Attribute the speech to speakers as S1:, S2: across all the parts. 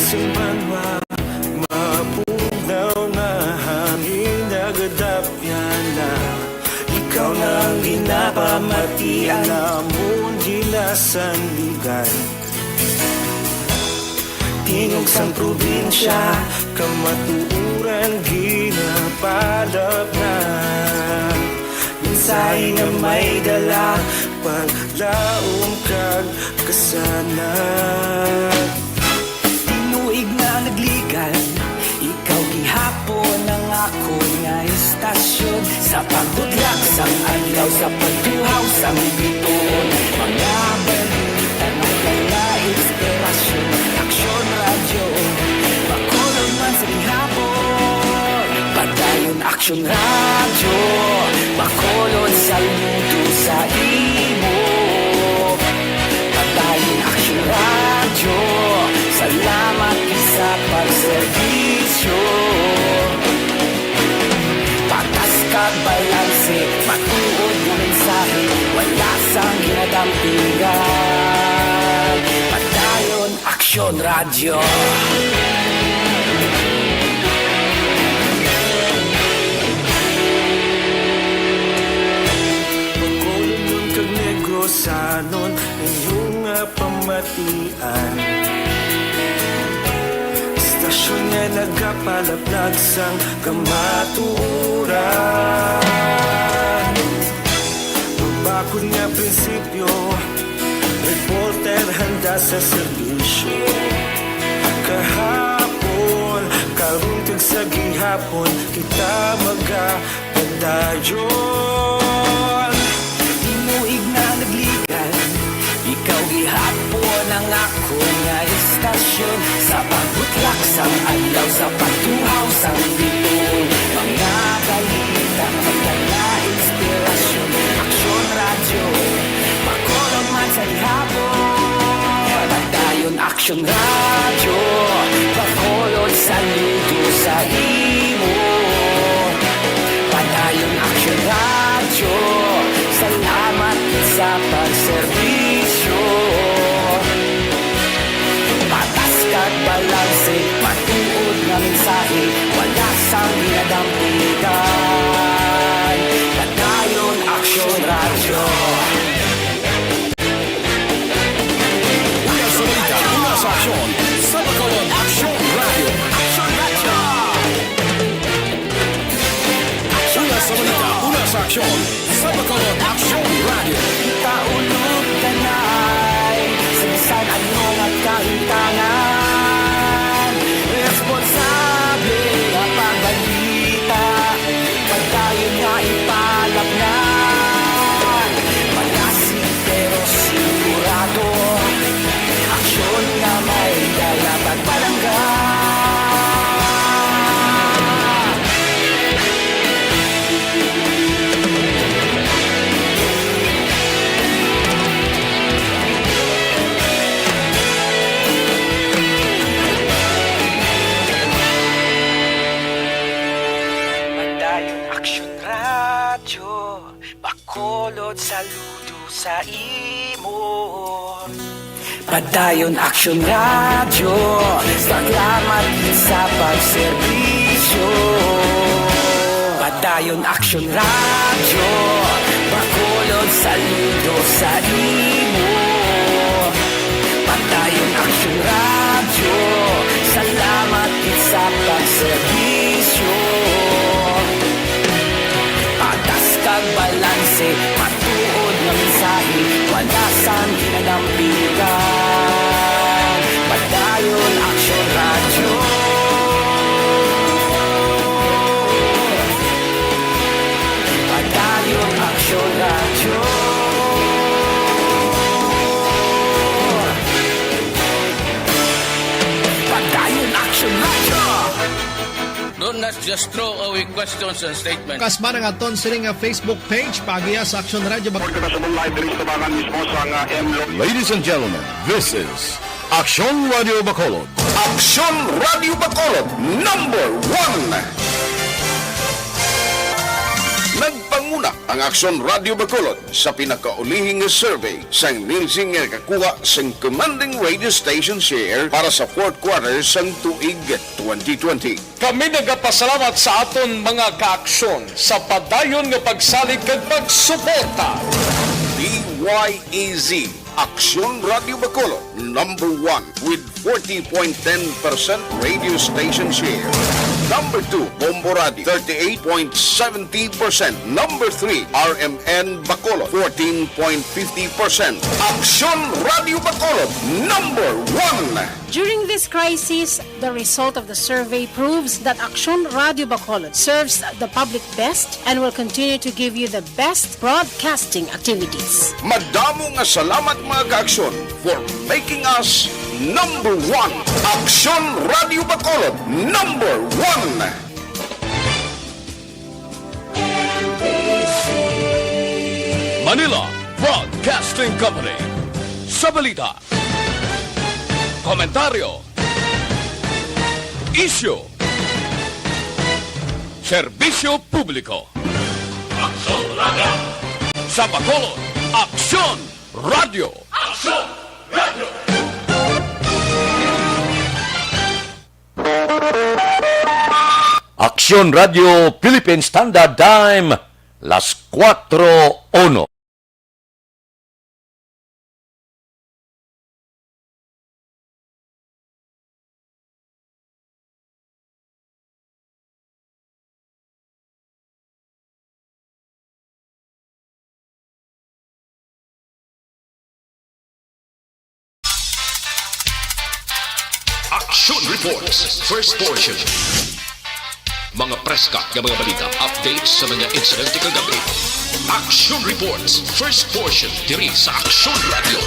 S1: isang banwa, mapunaw na hangin, nagadapyan na. Ikaw nang ginapamatian, namon ginasanligan. Tingog sang probinsya, kamatuuran ginapalap na. Minsay nga may dala, paglaom kag kasanag. Tinuig na nagligan, ikaw gihapon ang ako nga istasyon. Sa pagdudlak sang adlaw, sa pagtuhaw sang bituon, mga balita na kaya inspirasyon. Aksyon radyo, makulog man sa gihapon. Padayon aksyon radyo, makulog sa luto sa imo. Padayon aksyon radyo, salamat sa pagservisyo. Patas kag balanse, matuod na mensahe, wala sang ginadampigan. Padayon aksyon radyo. Pagkulong nun kag negosanon, inyong nga pamatian. Istasyon nga nagkapalaplag sang kamaturan. Mabakod nga prinsipyo, reporter handa sa serbisyo. Kahapon, karong kag sa gihapon, kita magapadayon. Tinuig na nagligan, ikaw gihapon ang ako nga istasyon. Sa pagbutlak sang adlaw, sa pagtuhaw sang bituon, mga balita, magdala inspirasyon. Aksyon radyo, makulog man sa gihapon. Padayon aksyon radyo, makulog sa luto sa imo. Padayon aksyon radyo, salamat sa pagservisyo. Patas kag balanse, matuod nga mensahe, wala sang ginadampigan. Padayon aksyon radyo.
S2: Una sa balita, una sa aksyon, sa Bacolod Aksyon Radio.
S1: Aksyon radyo!
S2: Una sa balita, una sa aksyon, sa Bacolod Aksyon Radio.
S1: Ikaulog kanay, sa ano nga kahintangan. Responsable nga pagbalita, pagdayon nga ipalapnan. Malasig pero sigurado, aksyon nga may dala pagpalanggan. Padayon aksyon radyo, bakolod saludo sa imo. Padayon aksyon radyo, salamat sa pagservisyo. Padayon aksyon radyo, bakolod saludo sa imo. Padayon aksyon radyo, salamat sa pagservisyo. Patas kag balanse, matuod nga mensahe, wala sang ginadampigan. Padayon aksyon radyo. Padayon aksyon radyo. Padayon aksyon radyo.
S3: Do not just throw away questions and statements.
S4: Kasma nga aton sining nga Facebook page pagiya sa Aksyon Radio.
S2: Ladies and gentlemen, this is Aksyon Radio Bacolod. Aksyon Radio Bacolod, #1. Nagpang manguna ang Aksyon Radio Bacolod sa pinakaulihing survey sang Nielsen nga kakuha sang commanding radio station share para sa fourth quarter sang tuig 2020.
S5: Kami nagapasalamat sa aton mga kaaksyon sa padayon nga pagsalig kag pagsuporta.
S2: DYEZ Aksyon Radio Bacolod, number 1 with 40.10% radio station share. Number 2, Bombo Radio, 38.70%. Number 3, RMN Bacolod, 14.50%. Aksyon Radio Bacolod, number 1.
S6: During this crisis, the result of the survey proves that Aksyon Radio Bacolod serves the public best and will continue to give you the best broadcasting activities.
S2: Madamo nga salamat mga kaaksyon for making us number 1. Aksyon Radio Bacolod, number 1.
S5: Manila Broadcasting Company. Sa balita, komentaryo, isyu, serbisyo publiko. Aksyon Radio. Sa Bacolod, Aksyon Radio. Aksyon Radio.
S7: Aksyon Radio Philippine Standard Time, las 4:01.
S8: Action Reports, first portion. Mga preska ng mga balita, updates sa mga insidente kagabi. Action Reports, first portion, diri sa Action Radio.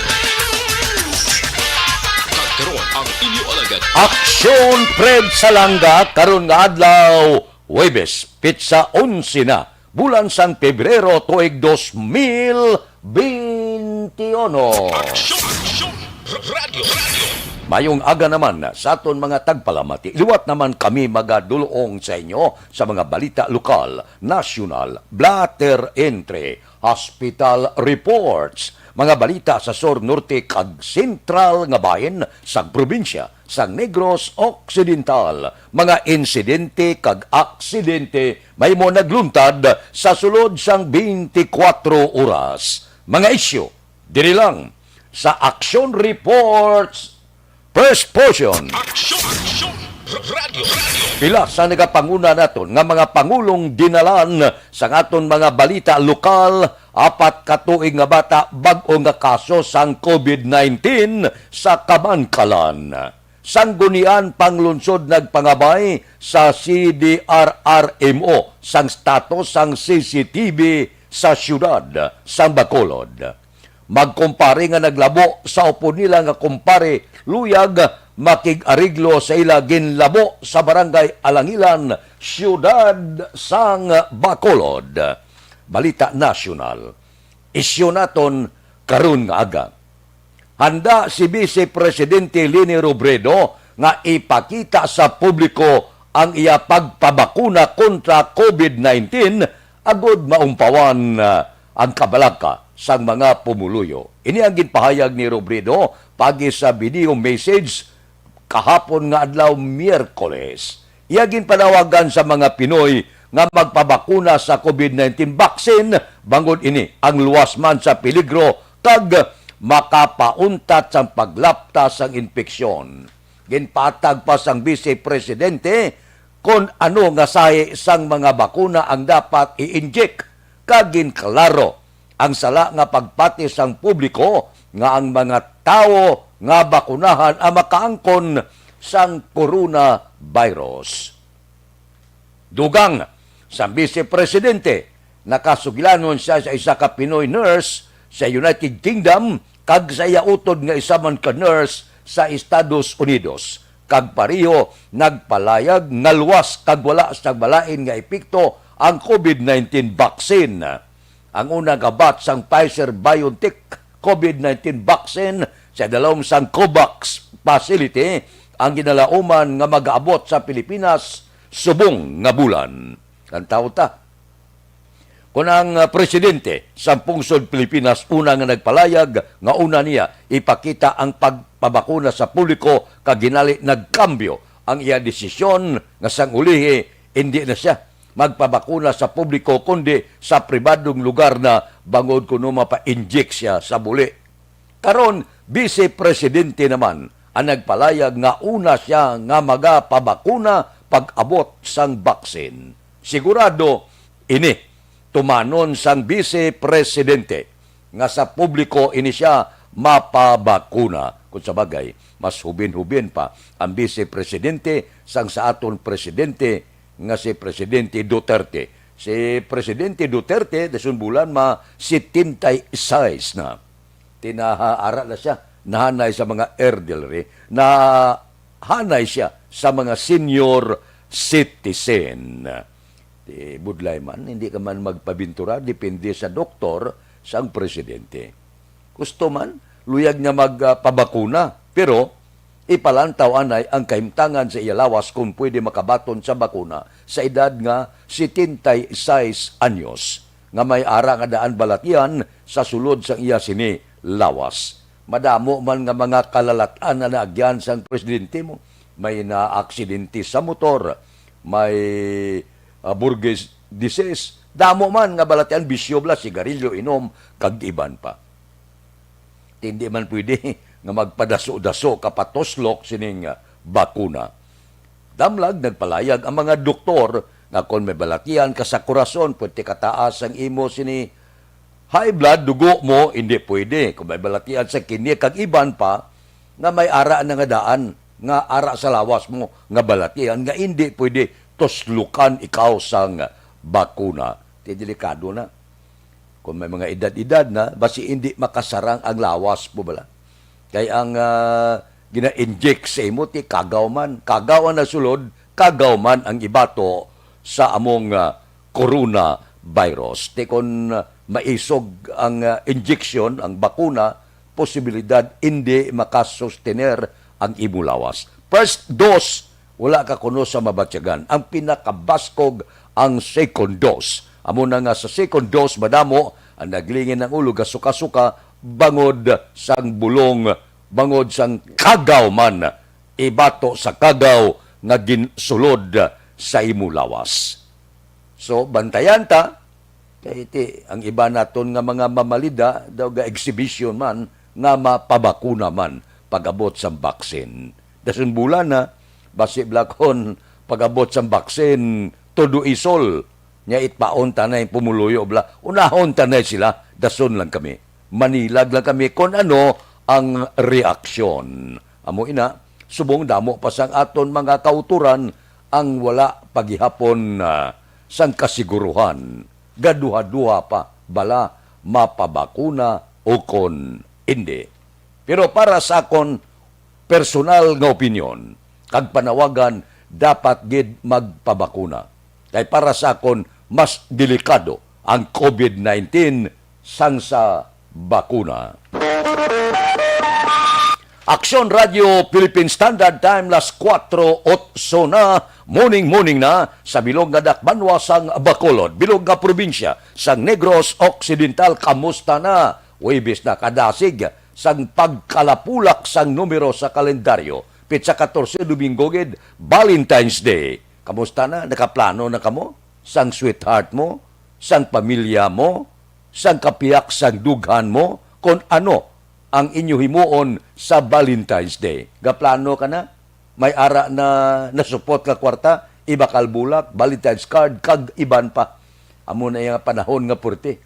S8: Kagkaroon ang inyo alagad.
S7: Aksyon Fred Salanga karon nga adlaw Huwebes, pitsa 11 na bulan sang Pebrero tuig 2021.
S8: Action Radio.
S7: Mayong aga naman sa aton mga tagpalamati. Liwat naman kami magadulong sa inyo sa mga balita lokal, nasyonal, blatter entry, hospital reports, mga balita sa Sur Norte kag Sentral nga bahin sa probinsya sa Negros Occidental, mga insidente kag aksidente may mo nagluntad sa sulod sang 24 oras. Mga isyu, diri lang sa Action Reports First portion.
S8: Action Radio.
S7: Pila sa nagapanguna naton nga mga pangulong dinalan sa aton mga balita lokal, 4 ka tuig nga bata bag-o nga kaso sang COVID-19 sa Kabankalan. Sanggunian panglunsod nagpangabay sa CDRRMO sang status sang CCTV sa syudad sang Bacolod. Magkumpare nga naglabo sa upo nila nga kumpare luyag makig-ariglo sa ila ginlabo sa barangay Alangilan, siyudad sang Bacolod. Balita nasyonal. Isyu naton karon nga aga. Handa si Vice Presidente Leni Robredo nga ipakita sa publiko ang iya pagpabakuna kontra COVID-19 agod maumpawan ang kabalaka sang mga pumuluyo. Ini ang ginpahayag ni Robredo pagi sa video message kahapon nga adlaw Miyerkules. Iya ginpanawagan sa mga Pinoy nga magpabakuna sa COVID-19 vaccine bangod ini ang luwas man sa peligro kag makapauntat sa paglapta sang infeksyon. Ginpatag pa sang Vice Presidente kung ano nga sahi sang mga bakuna ang dapat i-inject kag ginklaro ang sala nga pagpati sang publiko nga ang mga tao nga bakunahan ang makaangkon sang coronavirus. Dugang sa Vice Presidente, nakasugilanon siya sa isa ka Pinoy nurse sa United Kingdom kag sa yautod nga isa man ka nurse sa Estados Unidos. Kag pariho nagpalayag nga luwas kag wala sa balain nga epekto ang COVID-19 vaccine. Ang unang kabat sang Pfizer-BioNTech COVID-19 vaccine sa dalawang sang COVAX facility ang ginalauman nga mag-aabot sa Pilipinas subong nga bulan. Kantaw ta. kung ang presidente sa pungsod Pilipinas una nga nagpalayag nga una niya ipakita ang pagpabakuna sa publiko kaginali nagkambyo ang iya desisyon nga sang ulihi hindi na siya magpabakuna sa publiko kundi sa pribadong lugar na bangod kuno mapa-inject siya sa buli. Karon Vice Presidente naman ang nagpalayag nga una siya nga magapabakuna pag-abot sang baksin. Sigurado ini tumanon sang Vice Presidente nga sa publiko ini siya mapabakuna. Kung sa bagay, mas hubin-hubin pa ang Vice Presidente sang sa aton Presidente nga si Presidente Duterte. Si Presidente Duterte, dasun bulan, 76 na. Tinahaara na siya, nahanay sa mga elderly, nahanay siya sa mga senior citizen. Di budlay man, hindi ka man magpabintura, depende sa doktor, sa ang Presidente. Gusto man, luyag niya magpabakuna, pero ipalantaw anay ang kahimtangan sa iyalawas kung pwede makabaton sa bakuna sa edad nga 76 anyos nga may ara nga daan balatian sa sulod sa iya sini lawas. Madamo man nga mga kalalatan na naagyan sang presidente mo. May na-aksidente sa motor, may burgess disease, damo man nga balatian bisyo bla, sigarilyo, inom, kag iban pa. Hindi man pwede nga magpadaso-daso kapatoslok sining bakuna. Damlag nagpalayag ang mga doktor nga kung may balatian ka sa korason, pwede kataas ang imo sini high blood, dugo mo, hindi pwede. Kung may balatian sa kini, kag iban pa, nga may ara na nga daan, nga ara sa lawas mo, nga balatian, nga hindi pwede toslukan ikaw sang bakuna. Delikado na. Kung may mga edad-edad na, basi hindi makasarang ang lawas po bala. Kaya ang gina-inject sa imo, ti kagaw man. Kagaw ang nasulod, kagaw man ang ibato sa among coronavirus. Ti kung maisog ang injection, ang bakuna, posibilidad hindi makasustener ang imo lawas. First dose, wala ka kuno sa mabatyagan. Ang pinakabaskog ang second dose. Amo na nga sa second dose, madamo, ang naglingin ng ulo, suka-suka, bangod sang bulong, bangod sang kagaw man, ibato sa kagaw nga ginsulod sa imo lawas. So, bantayan ta, kaya iti, ang iba naton nga mga mamalida, daw ga exhibition man, nga mapabakuna man, pag-abot sa baksin. Dasun bulan na, basi blakon, pag-abot sa baksin, todo isol, nya itpaon tanay pumuluyo bla, unahon tanay sila, dasun lang kami. Manilag lang kami kung ano ang reaksyon. Amo ina, subong damo pa sang aton mga kauturan ang wala paghihapon sang kasiguruhan. Gaduha-duha pa bala mapabakuna o kon hindi. Pero para sa akon personal nga opinion, kag panawagan dapat gid magpabakuna. Kay para sa akon mas delikado ang COVID-19 sang sa bakuna. Aksyon Radio Philippine Standard Time las 4:08 na morning na sa bilog nga dakbanwa sang Bacolod, bilog nga probinsya sang Negros Occidental. Kamusta na? Webes na kadasig sang pagkalapulak sang numero sa kalendaryo. Pitsa 14 Domingo gid Valentine's Day. Kamusta na? Nakaplano na kamo? Sang sweetheart mo? Sang pamilya mo? Sang kapiyak sang dughan mo? Kung ano ang inyo himuon sa Valentine's Day. Gaplano ka na? May ara na nasupot ka kwarta, iba kalbulak, Valentine's card, kag iban pa. Amo na yung panahon nga purti.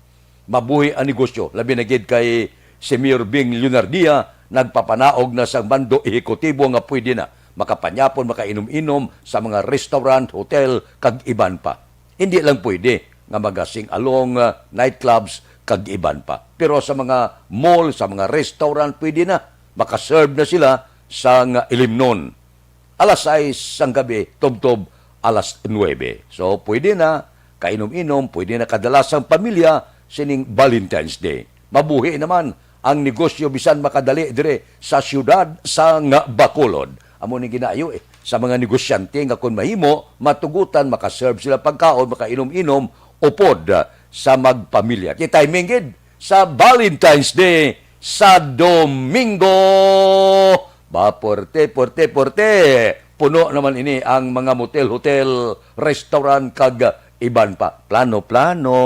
S7: Mabuhi ang negosyo. Labi na gid kay si Mayor Bing Leonardia, nagpapanaog na sa bando ehekutibo nga pwede na makapanyapon, makainom-inom sa mga restaurant, hotel, kag iban pa. Hindi lang pwede nga magasing along nightclubs, kag iban pa. Pero sa mga mall, sa mga restaurant, pwede na. Makaserve na sila sa ilimnon. Alas 6 ang gabi, tubtob alas 9. So, pwede na kainom-inom, pwede na kadalas ang pamilya sining Valentine's Day. Mabuhi naman ang negosyo bisan makadali dire sa syudad sa Bacolod. Amo ni ginayo sa mga negosyante nga kung mahimo, matugutan, makaserve sila pagkaon, makainom-inom, upod sa magpamilya. Kita'y minggid sa Valentine's Day sa Domingo. Porte. Puno naman ini ang mga motel, hotel, restaurant, kag iban pa. Plano-plano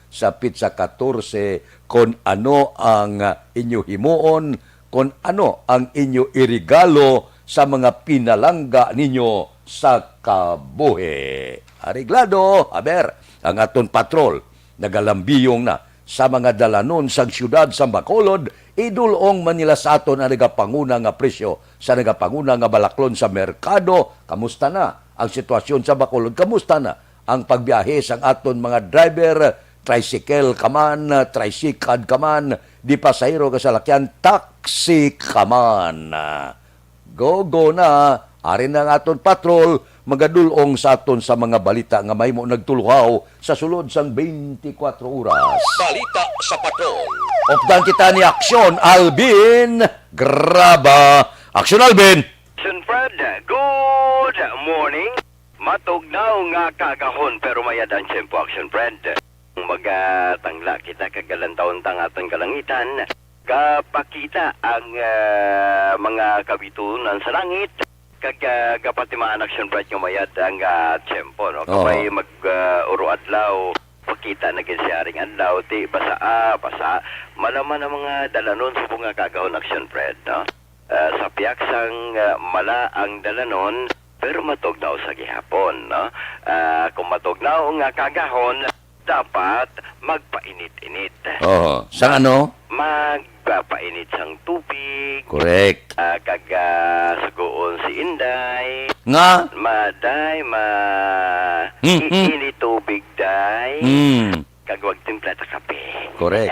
S7: sa Pizza 14 kung ano ang inyo himuon, kung ano ang inyo irigalo sa mga pinalangga ninyo sa kabuhi. Ariglado, haber, ang aton patrol, nagalambiyong na sa mga dalanon sa siyudad sa Bacolod, idulong Manila sa aton ang nagapanguna nga presyo sa nagapanguna nga balaklon sa merkado. Kamusta na ang sitwasyon sa Bacolod? Kamusta na ang pagbiyahe sa aton mga driver, tricycle kaman, tricycad kaman, di pasahero kasalakyan, taxi kaman. Go na, arin na ang aton patrol, magadulong sa aton sa mga balita nga may mo nagtuluhaw sa sulod sang 24 oras.
S8: Balita sa patrol.
S7: Opdan kita ni Aksyon Alvin Graba. Aksyon Alvin!
S9: Action Fred, good morning. Matugnaw nga kagahon pero mayadan siyempo Action Fred. Magatangla kita kagalantaon tang aton kalangitan. Kapakita ang mga kabitunan sa langit. Kapatimaan Action Fred yung mayad ang tiyempo. No? Kapay mag-uruadlaw. Pakita na ginsiyaring adlaw, ti basa, malaman ang mga dalanon sa bunga kagahon Action Fred, no? Sa piyaksang mala ang dalanon, pero matugnaw sa gihapon, no? Kung matugnaw nga kagahon, dapat magpainit-init.
S7: Sa ano?
S9: Magpainit sang tubig.
S7: Correct.
S9: Sugoon si Inday.
S7: Nga?
S9: Maday, init tubig, day. Kagwag timpla ta kape.
S7: Correct.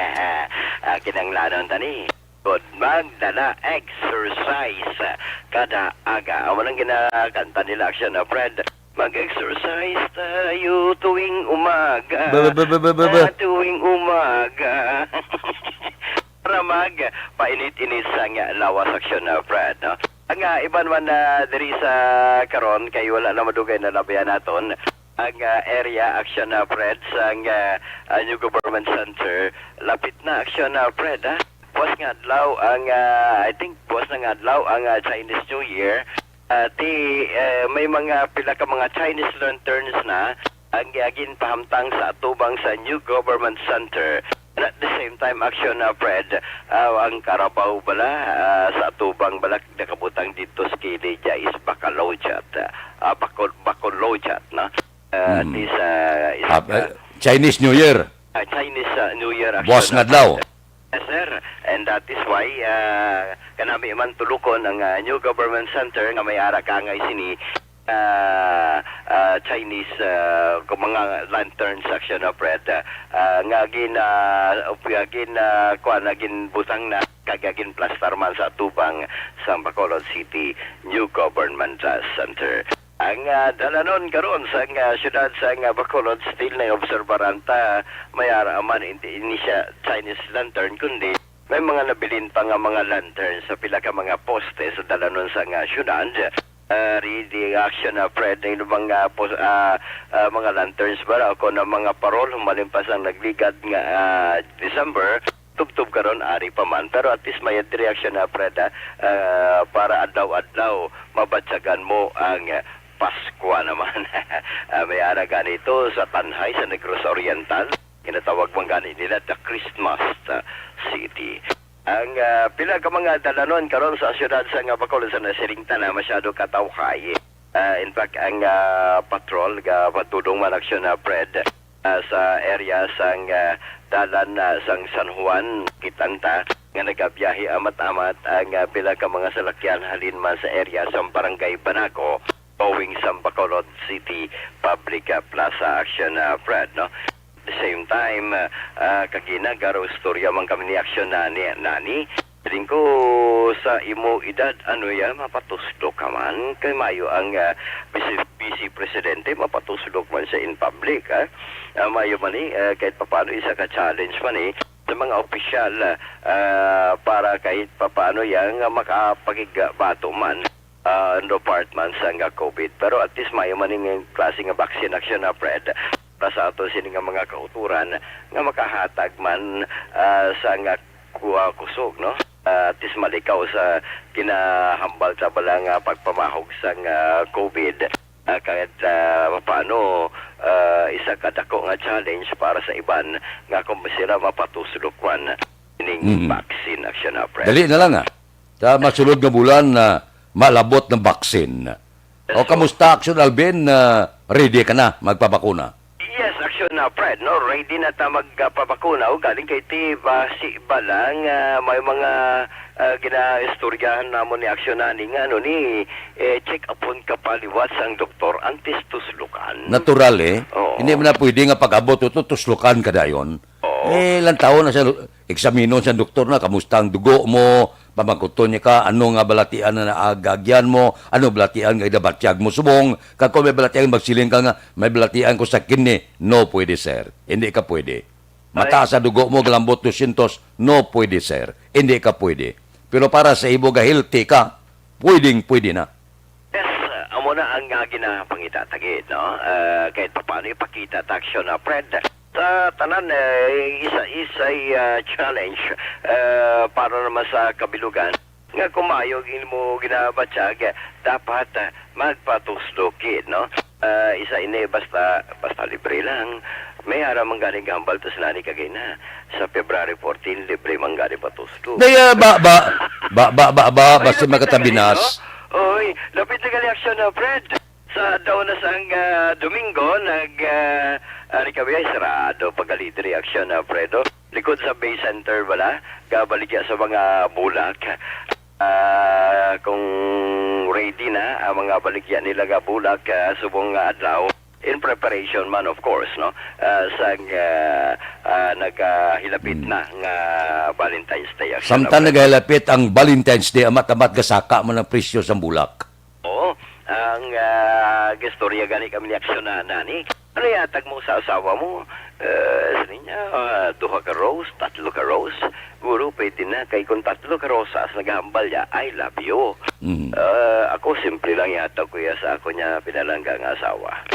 S9: Kinanglanon tani. Good magdala exercise kada aga. Walang ginakanta nila Action Fred. Mag-exercise tayo tuwing umaga. Tuwing umaga. Para painit-init sang lawas Action Fred, no? Ang iban man diri sa karon kay wala na madugay na labayan naton ang area Action Fred sang New Government Center. Lapit na Action Fred, ha? Buwas nga adlaw ang I think buwas na nga adlaw ang Chinese New Year. May mga pila ka mga Chinese lanterns na ang gagin pahamtang sa atubang sa New Government Center. And at the same time, Action Fred, ang Carabao bala sa atubang balak nakabutang dito sa Kilija is Bacolodjat. Bacolodjat, no?
S7: Chinese New Year.
S9: Chinese New Year.
S7: Buwas nga adlaw.
S9: Yes, sir. And that is why kanami man tulukon ang New Government Center nga may ara ka ngay sini Chinese mga lantern section of red nga gin butang na kagagin plaster man sa tubang sa Bacolod City New Government Center. Ang dalanon karon sa syudad sa Bacolod still na obserbaranta mayara man hindi siya Chinese lantern kundi may mga nabilin pa nga mga lantern sa pila ka mga poste sa dalanon sa syudad. Reading Action Fred ng mga mga lanterns ba ako na mga parol malimpas ang nagligad nga December tubtub karon ari pa man pero at least may reaction na Fred para adlaw-adlaw mabatsagan mo ang Pasko naman. May ara ganito sa Tanhay sa Negros Oriental kinatawag man gani nila the Christmas City. Ang pila ka mga dalanon karon sa syudad sa Bacolod sa Nasiringtan na masyado katawhay. In fact, ang patrol patulong man Action Fred sa area sang dalan sang San Juan, Kitanta nga nagabiyahe amat-amat ang pila ka mga salakyan halin man sa area sa Barangay Banaco going sa Bacolod City Public Plaza Action Fred, no? At the same time, kagina garo istorya man kami ni Action nani. Piling ko sa imo edad, ano yan, mapatusdok ka man. Kay mayo ang vice presidente, mapatusdok man siya in public. Mayo man kahit paano isa ka-challenge man sa mga opisyal para kahit paano yan makapagigbato man no part man sa COVID. Pero at least mayo man yung klase nga vaccine Action Fred suporta sa ato sini nga mga kauturan nga makahatag man sa nga kusog, no? At is malikaw sa kinahambal sa balang pagpamahog sa COVID. Kahit paano isa kadako nga challenge para sa iban nga kung sila mapatusulukwan ining vaccine action na pre.
S7: Dali na lang sa masulod nga bulan na malabot ng vaccine. O kamusta Action Alvin? Ready ka na magpabakuna?
S9: Yes, action na Fred, no? Ready na ta magpabakuna o galing kay si Balang may mga ginaistoryahan namon ni action na ni check upon kapaliwat sang doktor antes tuslukan.
S7: Natural
S9: Oo.
S7: Hindi mo na pwede nga pag-abot ito, tuslukan ka dayon. Ilang taon na siya eksaminon sa doktor na kamusta ang dugo mo, pamangkuton niya ka, ano nga balatian na naagagyan mo, ano balatian nga idabatyag mo subong, kako may balatian magsiling ka nga, may balatian ko sa kidney, no pwede sir, hindi ka pwede. Mataas sa dugo mo, galambot 200, no pwede sir, hindi ka pwede. Pero para sa ibo ga healthy ka, pwede na.
S9: Yes, amo na ang ginapangitatagid, no? Kahit paano ipakita ta action na Fred. Sa tanan, isa challenge para naman sa kabilugan. Nga kumayo mo ginabatyag, dapat magpatuslokid, no? Isa ini basta libre lang. May ara manggaling gambal to sa nani kagay na. Sa February 14, libre manggaling patuslo.
S7: Daya basta makatabinas.
S9: Oy, lapit na gali action na Fred. Sa daw na sang Domingo, kami ay sarado pag-alid reaction na Fredo. Likod sa Bay Center, wala? Kabalik sa mga bulak. Kung ready na, ang mga baligyan nila nga bulak, subong adlaw. In preparation man, of course, no? Sang naghilapit na nga Valentine's Day.
S7: Samtang naghilapit ang Valentine's Day, amat-amat gasaka mo ng presyo sa bulak.
S9: Oo. Ang gestorya gani kami ni aksyon na nani. Ano yatag mo sa asawa mo? Sa niya, 2 ka rose, 3 ka rose. Guro, pwede na. Kay kung 3 ka rosas, naghahambal niya, I love you. Ako simple lang yatag kuya sa ako niya pinalanggang asawa.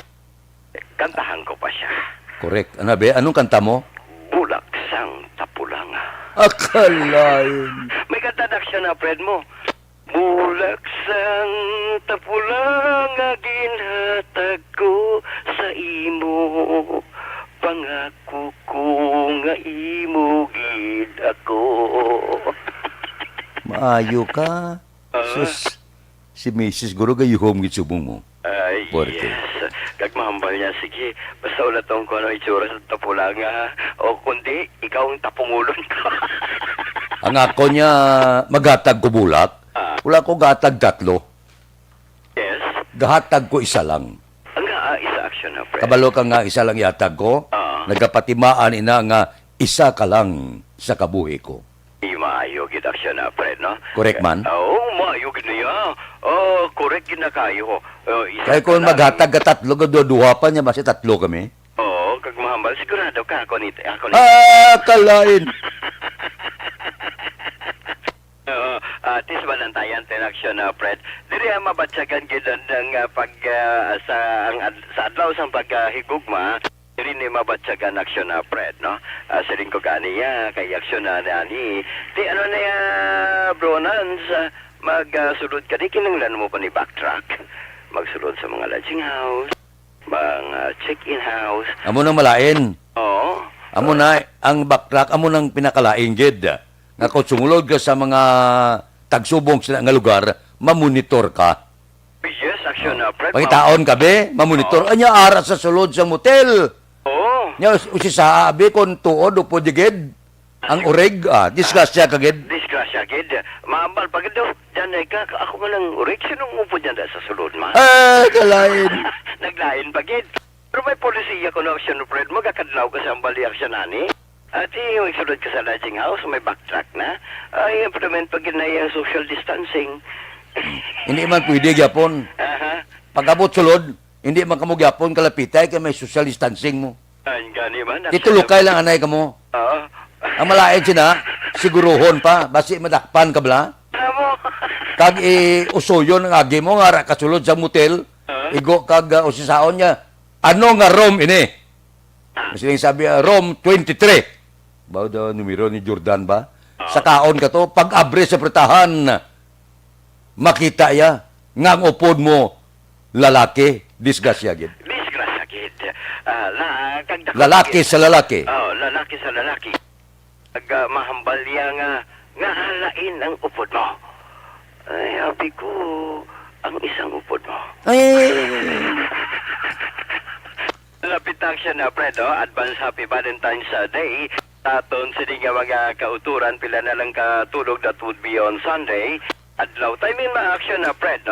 S9: Kantahan ko pa siya.
S7: Correct. Ano be? Anong kanta mo?
S9: Bulak sang tapulang.
S7: Akalain.
S9: May kanta na aksyon na, Fred mo. Bulak sang tapulang ginhatag ko sa imo, pangako ko nga imo gid ako.
S7: Maayo ka. Sus, si Mrs. Guro gayuhom gitsubong mo.
S9: Ay,
S7: Porte.
S9: yes. Kagmahambal niya, sige, basta ulat ko ano itsura sa tapulang o kundi, ikaw ang tapungulon ko.
S7: Ang ako niya magatag ko bulak. Wala ko gatag 3.
S9: Yes.
S7: Gahatag ko isa lang.
S9: Ang isa action na, Fred.
S7: Kabalo ka nga isa lang yatag ko. Nagapatimaan ina nga isa ka lang sa kabuhi ko.
S9: Maayo gid action na, Fred, no?
S7: Correct man?
S9: Oo, maayo gid niya. Correct gid na kayo.
S7: Kaya kung maghatag ka 3, duha pa niya, basi 3 kami.
S9: Oo, kag mahambal, sigurado ka ako ni.
S7: Kalain.
S9: Tis balantayan action na, Fred. Diri mabatsagan gid ang sa adlaw sang paghigugma. Diri ni mabatsagan action na, Fred, no? Siling ko ganiya kay action na ni. Di ano na ya, bronans, magsulod ka di kinanglan mo pa ni backtrack. Magsulod sa mga lodging house, mga check-in house.
S7: Amo nang malain.
S9: Oo.
S7: Amo na ang backtrack, amo nang pinakalain gid. Nga kung sumulod ka sa mga tagsubong sila nga lugar, mamonitor ka.
S9: Yes, action na, Fred.
S7: Pangitaon ka be, mamonitor. Anya ara sa sulod sa motel.
S9: Oo.
S7: Nya usisabi kung tuod o pwede ang ureg, disgrasya ka gid.
S9: Disgrasya gid. Maambal pag daw diyan ka ako nga lang urik sinong upo diyan sa sulod ma.
S7: Kalain.
S9: Naglain pa gid. Pero may polisiya ko na action, Fred. Magakadlaw ka sa ambali action ani. At yung sulod ka sa lodging house, may backtrack na. Ay, implement pag na yung social distancing.
S7: Hindi man pwede gyapon.
S9: Aha.
S7: Pag-abot sulod, hindi man kamo gyapon kalapitay kay may social distancing mo.
S9: Ay, gani man.
S7: Itulukay lang anay kamo.
S9: Oo.
S7: Ang malain sina, siguruhon pa, basi madakpan ka bala.
S9: Tamo.
S7: Kag usuyon ang agi mo nga ra kasulod sa motel, igo kag usisaon niya. Ano nga room ini? Siling sabi, Rome 23. Bao daw numero ni Jordan ba? Sa kaon ka to, pag abre sa pretahan, makita ya, nga ang upod mo, lalaki, disgrasya gid.
S9: Disgrasya gid.
S7: Lalaki sa lalaki.
S9: Oh, lalaki sa lalaki. Mahambal niya nga halain ang upod mo. Ay, habi ko ang isang upod mo.
S7: Ay,
S9: Lapitak siya na, Fred, Advance Happy Valentine's Day. Taton sini nga mga kauturan, pila na lang katulog that would be on Sunday. Adlaw, timing ma-action na, Fred,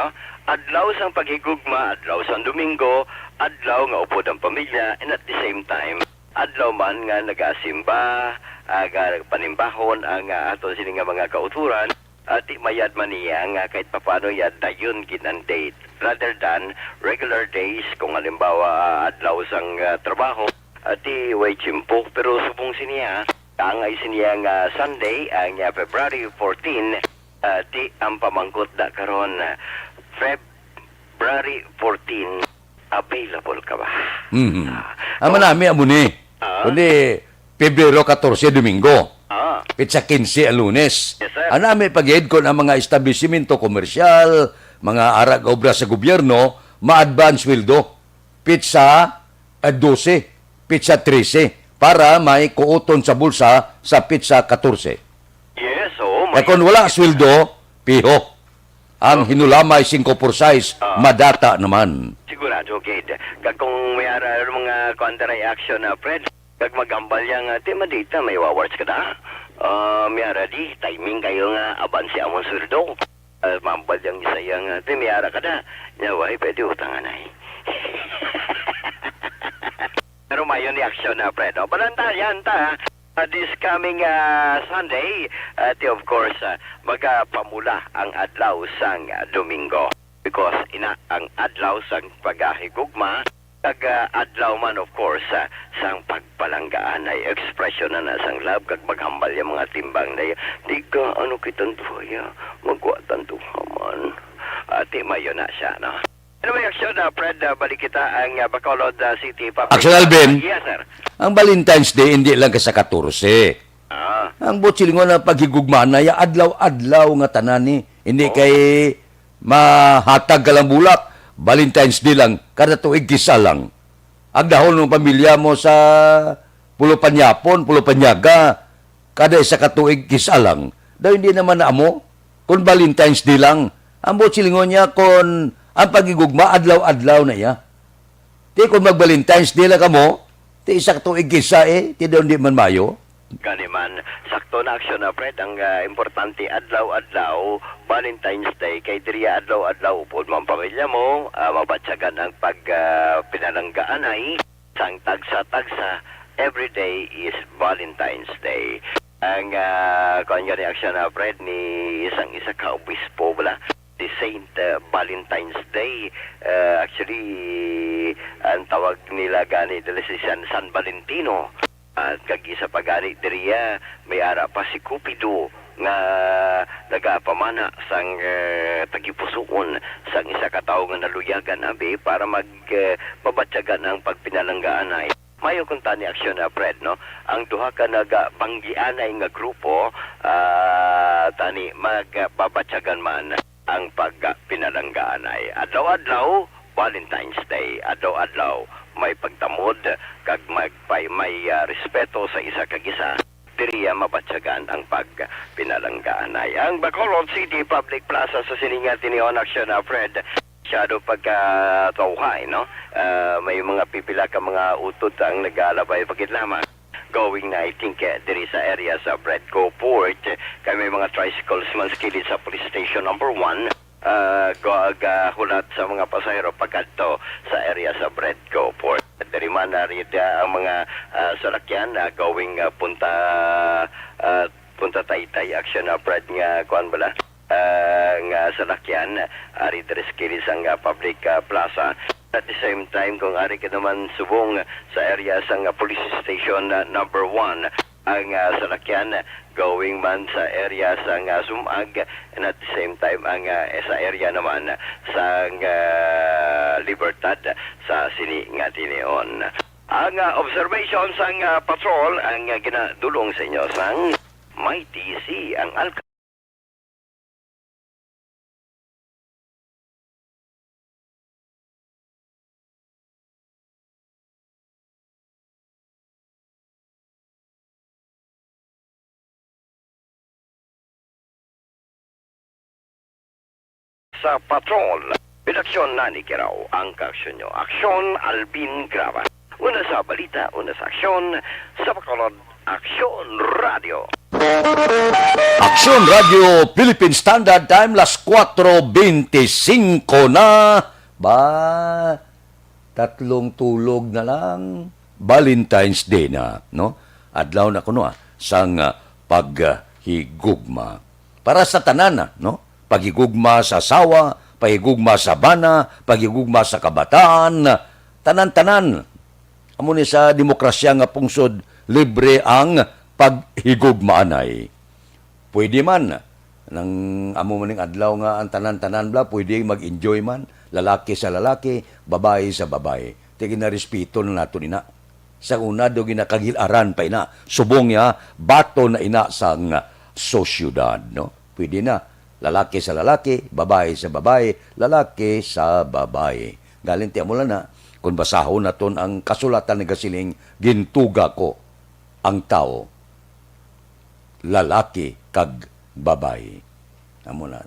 S9: Adlaw sang paghigugma, adlaw sang Domingo, adlaw nga upod ang pamilya, and at the same time, adlaw man nga nag-asimba, panimbahon ang aton sini nga mga kauturan, at mayad man niya nga kahit papano yad dayon ginang date rather than regular days kung halimbawa adlaw sang trabaho at way chimpo pero subong siniya ang ay siniya nga Sunday ang February 14 ang pamangkot da karon February 14 available ka ba?
S7: Ama nami amo ni. Kundi Pebrero 14 Domingo. Pitsa 15 ang Lunes.
S9: Yes, sir.
S7: Anami pag-head ko ng mga establishmento komersyal, mga arag obra sa gobyerno, ma-advance sweldo. Pitsa 12, pitsa 13, para may kuuton sa bulsa sa pitsa 14.
S9: Yes,
S7: Kaya kung wala sweldo, piho. Ang hinulamay 5 por 6, madata naman.
S9: Sigurado, Kate. Kag kung may mga counter-reaction na, Fred, kag magambal yang madita, may awards ka na. May di, timing kayo nga, abansi amon surdo. Mambal yang isa yang, may ka na. Nyaway, pwede utangan ay. Pero mayon reaction na, Fred. Balantayan ta, this coming Sunday, of course, magpamula ang adlaw sang Domingo. Because ang adlaw sang paghahigugma, kag adlaw man of course sang pagpalanggaan ay expression na sang love kag maghambal yung mga timbang na di ka ano kitang tuya magwatan tuhaman ati mayo na siya no. Ano may action na Fred balik kita ang Bacolod City Public.
S7: Action Alvin.
S9: Yes sir.
S7: Ang Valentine's Day hindi lang ka sa 14. Ang butsilngon na paghigugmaan na ya adlaw-adlaw nga tanani hindi kay mahatag ka lang bulak. Valentine's Day lang, kada tuig kisa lang. Ang dahol ng pamilya mo sa Pulo Panyapon, Pulo Panyaga, kada isa katuig kisa lang. Dahil hindi naman na amo, kung Valentine's Day lang, ang silingon niya kung ang pagigugma, adlaw-adlaw na iya. Di kung mag-Valentine's Day lang ka mo, di isa katuig kisa ti daw hindi man mayo.
S9: Kaniman, sakto na aksyon na Fred, ang importante adlaw-adlaw, Valentine's Day, kay diriya adlaw-adlaw, upod mo ang pamilya mo, mabatsagan ang pinalanggaan ay, sang tagsa-tagsa, every day is Valentine's Day. Ang kanya reaksyon na Fred ni isang ka-obispo bala, the Saint Valentine's Day, actually, ang tawag nila gani dala si San Valentino. At kag-isa pagani diriya may ara pa si Cupido nga nagapamana sang tagipusoon sang isa ka tawo nga naluyagan abi para magpabatyagan ang pagpinalanggaan ay mayo kung tani aksyon na Fred no ang duha ka nagabanggianay nga grupo tani magpabatyagan man ang pagpinalanggaan ay adlaw-adlaw Valentine's Day adlaw-adlaw may pagtamod kag may respeto sa isa kag isa diriya mabatyagan ang pagpinalanggaan ay ang Bacolod City Public Plaza sa sininga tinion aksyon na Fred masyado pagkatawhay no may mga pipila ka mga utod ang nagalabay pagit lamang going na I think diri sa area sa Bredco Port kay may mga tricycles man skilid sa police station number 1 hulat sa mga pasahero pagkadto sa area sa Bredco Port. Dari man narida ang mga salakyan going punta Taytay action na Brad nga kuan bala nga salakyan ari diri ang public plaza. At the same time kung ari ka naman subong sa area sa police station number 1 ang salakyan going man sa area sa Sumag and at the same time ang sa area naman sa Libertad sa sini nga tinion. Ang observation sang patrol ang ginadulong sa inyo sang may TC ang sa patrol. Redaksyon Nani Kiraw ang kaaksyon nyo. Aksyon Alvin Grava. Una sa balita, una sa aksyon, sa Bacolod, Aksyon Radio.
S7: Aksyon Radio Philippine Standard Time, las 4:25 na. Ba, tatlong tulog na lang. Valentine's Day na, no? Adlaw na kuno sang paghigugma. Para sa tanan, no? Paghigugma sa asawa, paghigugma sa bana, paghigugma sa kabataan, tanan-tanan. Amo ni sa demokrasya nga pungsod, libre ang paghigugmaanay. Pwede man, nang amo maning adlaw nga ang tanan-tanan bla, pwede mag-enjoy man, lalaki sa lalaki, babae sa babae. Ti ginarespeto na nato nina. Sa una do ginakagilaran pa ina, subong ya, bato na ina sang sosyudad, no? Pwede na. Lalaki sa lalaki, babae sa babae, lalaki sa babae. Galing tiyan mo lang na, kung basahon na ton ang kasulatan ng gasiling, gintuga ko ang tao, lalaki kag babae. Amo na,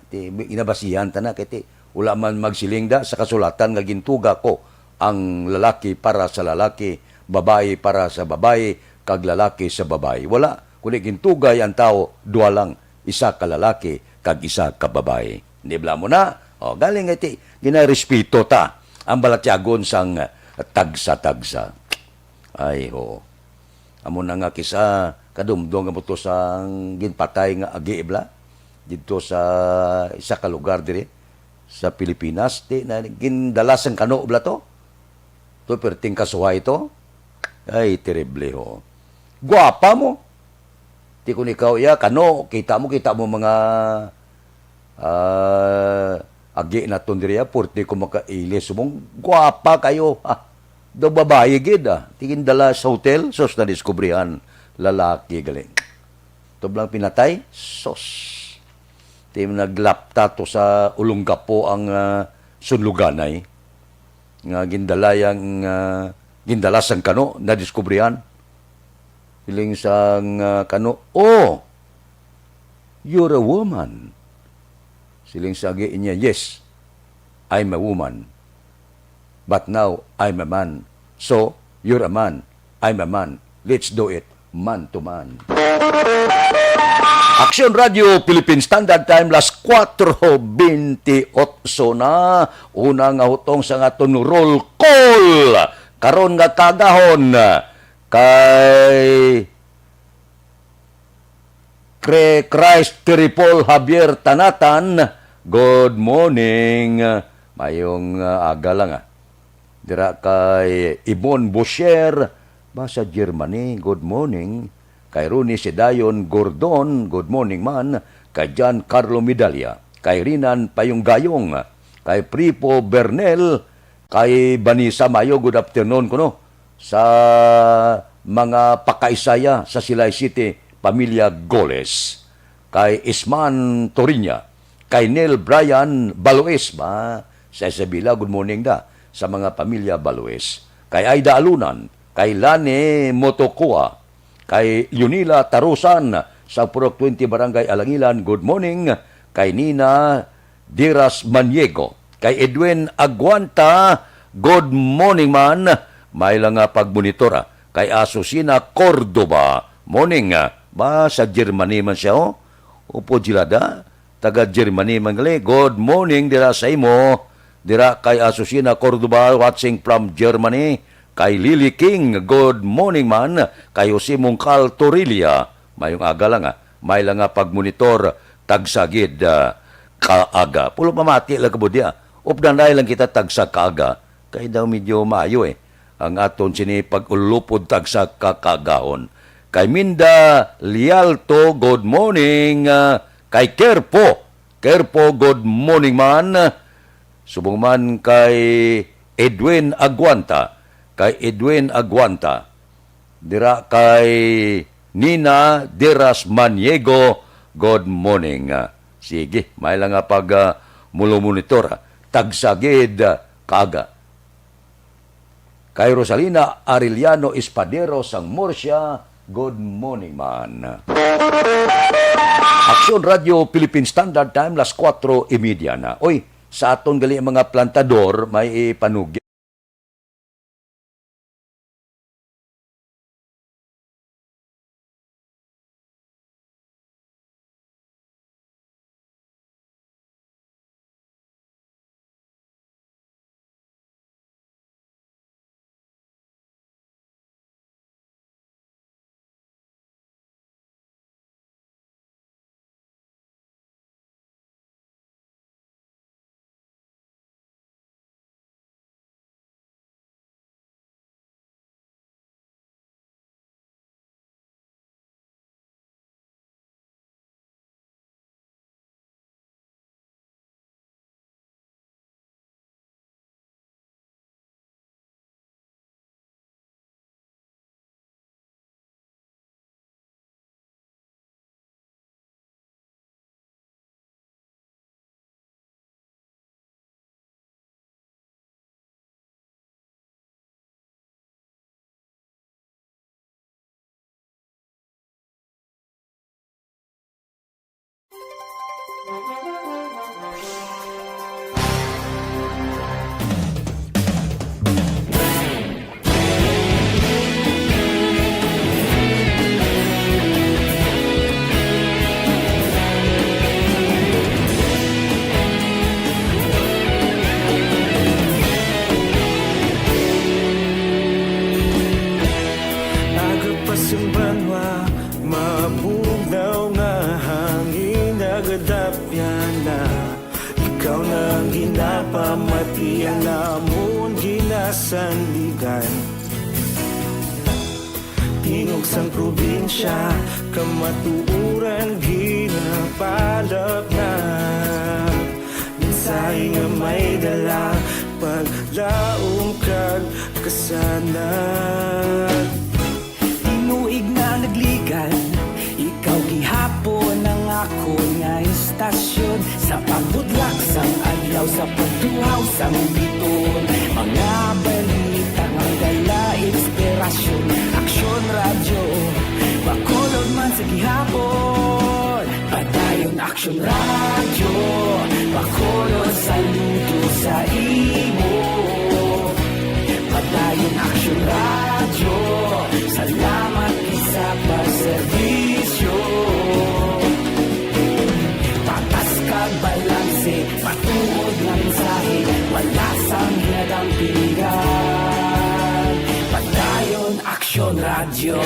S7: inabasihan ta na, kiti, wala man magsiling da sa kasulatan nga gintuga ko ang lalaki para sa lalaki, babae para sa babae, kag lalaki sa babae. Wala, kundi gintugay ang tao, dua lang, isa ka lalaki, kag isa ka babae. Nibla mo na, o, galing iti, ginarespeto ta, ang balatyagon sang tagsa-tagsa. Ay, ho. Amo na nga kisa, kadumdong nga mo to sang ginpatay nga agi, ibla, dito sa isa ka lugar dire, sa Pilipinas, di, na gindalas ang kano, ibla to. To, perting kasuhay to. Ay, terrible, ho. Guwapa mo. Ti kung ikaw, kano, kita mo mga agi na tundriya, purti ko makailis mong, guwapa kayo, ha? Do babae gid, tingin dala sa hotel, sos na diskubrihan, lalaki galing. Ito lang pinatay, sos. Tim naglapta to sa Olongapo ang sunluganay, nga gindalas ang kano, na diskubrihan. Hiling sang kano, oh, you're a woman. Siling sagi niya, yes, I'm a woman. But now, I'm a man. So, you're a man, I'm a man. Let's do it, man to man. Aksyon Radio Philippine Standard Time, las 4:28 na. Una nga hutong sa aton roll call. Karon nga kagahon kay Christ Tripol Javier Tanatan. Good morning. Mayong aga lang Dira kay Ibon Bosher, basa Germany, good morning. Kay Runi Sedayon Gordon, good morning man. Kay John Carlo Medalla. Kay Rinan Payong Gayong. Kay Pripo Bernel. Kay Banisa Mayo, good afternoon kuno. Sa mga pakaisaya sa Silay City, Pamilya Goles. Kay Isman Torinya. Kay Neil Brian Baloes ba? Sa Isabela, good morning da. Sa mga pamilya Baloes. Kay Aida Alunan. Kay Lani Motokoa. Kay Yunila Tarusan. Sa Purok 20 Barangay Alangilan, good morning. Kay Nina Diras Maniego. Kay Edwin Aguanta, good morning man. May lang pagmonitora. Kay Asusina Cordoba, morning. Ba, sa Germany man siya, oh. Upo Gilada, taga Germany man gali. Good morning, dira sa imo. Dira kay Asusina Cordoba, watching from Germany. Kay Lily King, good morning man. Kay Jose Mungcal Torilla, mayong aga lang may lang pagmonitor, tagsagid kaaga. Pulo pamati lang kabudya. Updanay lang kita tagsag kaaga. Kay daw medyo maayo ang aton sini pag-ulupod tagsag kakagahon. Kay Minda Lialto, good morning. Kay Kerpo, good morning man. Subong man kay Edwin Aguanta. kay Edwin Aguanta, dira kay Nina Diras Maniego, good morning. Sige, may lang nga pag mulo-monitor. Tagsagid kaga. Kay Rosalina Arellano Espadero sang Murcia, good morning man. Aksyon Radio Philippine Standard Time, las 4:30 na. Oy, sa aton gali mga plantador, may ipanugya.
S1: Agapasumbanwa, mabugnaw nga hangin nagadapyan na. Ikaw na ang ginapamatian namon ginasandigan. Tingog sang probinsya, kamatuuran ginapalap na. Minsay nga may dala, paglaong kag kasanan. Tinuig na nagligan, ikaw gihapon ang ako nga istasyon. Sa pagbutlak sang adlaw, sa pagduhaw sang biton. Mga balita nga dala inspirasyon. Aksyon radyo, bakulod man sa gihapon. Padayon aksyon radyo, bakulod sa luto sa imo. Padayon aksyon radyo, salamat isa pa serbisyo. Patas kag balanse, patuod ng mensahe, wala sang hinadampingan. Padayon aksyon radyo.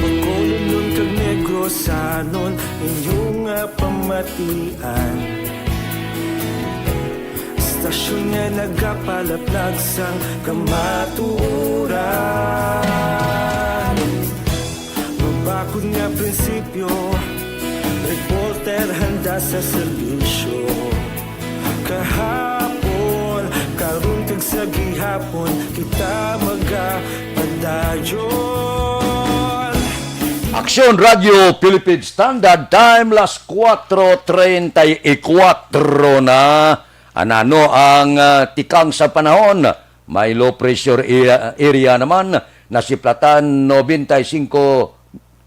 S1: Pagkulong kag negrosanon, inyong pamatian. Stasyon nga nagapalaplag sang kamaturan. Mabakod nga prinsipyo, reporter handa sa serbisyo. Kahapon, karun kag sa gihapon, kita magapadayon.
S7: Aksyon Radio Philippine Standard Time, las 4:34 na. Anano ang tikang sa panahon? May low pressure area naman, nasiplatan 95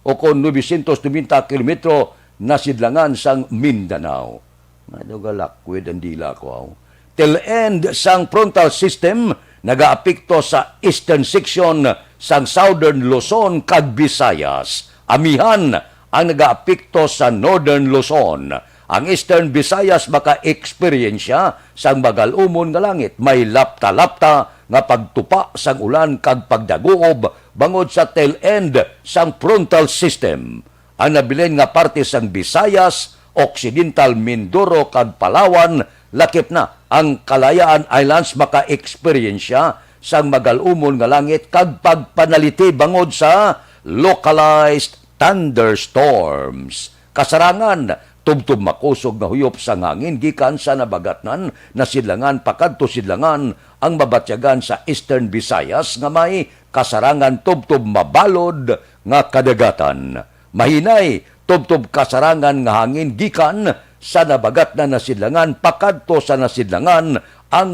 S7: o kon 990 kilometro na sidlangan sang Mindanao. Nadugalakwid ang dila ko. Till end sang frontal system, nagaapekto sa eastern section sang southern Luzon kag Visayas. Amihan ang nagaapekto sa northern Luzon. Ang Eastern Visayas maka-eksperyensya sang bagal-umon nga langit. May lapta-lapta nga pagtupa sang ulan kag pagdaguob bangod sa tail end sang frontal system. Ang nabilin nga parte sang Visayas, Occidental Mindoro kag Palawan, lakip na ang Kalayaan Islands maka-eksperyensya sang magal-umon nga langit kag pagpanaliti bangod sa localized thunderstorms. Kasarangan tubtob makusog nga huyop sa ngangin gikan sa nabagatnan na sidlangan pakadto sidlangan ang mabatyagan sa Eastern Visayas nga may kasarangan tubtob mabalod nga kadagatan. Mahinay tubtob kasarangan nga hangin gikan sa nabagatnan na sidlangan pakadto sa nasidlangan ang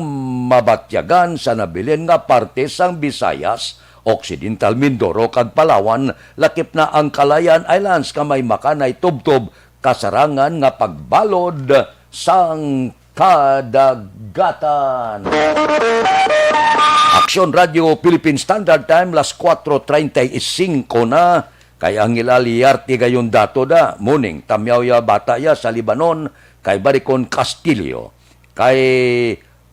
S7: mabatyagan sa nabilin nga parte sang Visayas, Occidental Mindoro kag Palawan, lakip na ang Calayan Islands nga may makanay tubtob kasarangan nga pagbalod sang kadagatan. Aksyon Radio Philippine Standard Time, las 4:35 na, kay ang ilaliyarte gayon dato da, muning tamyaw ya bata ya sa Libanon, kay Baricon Castillo, kay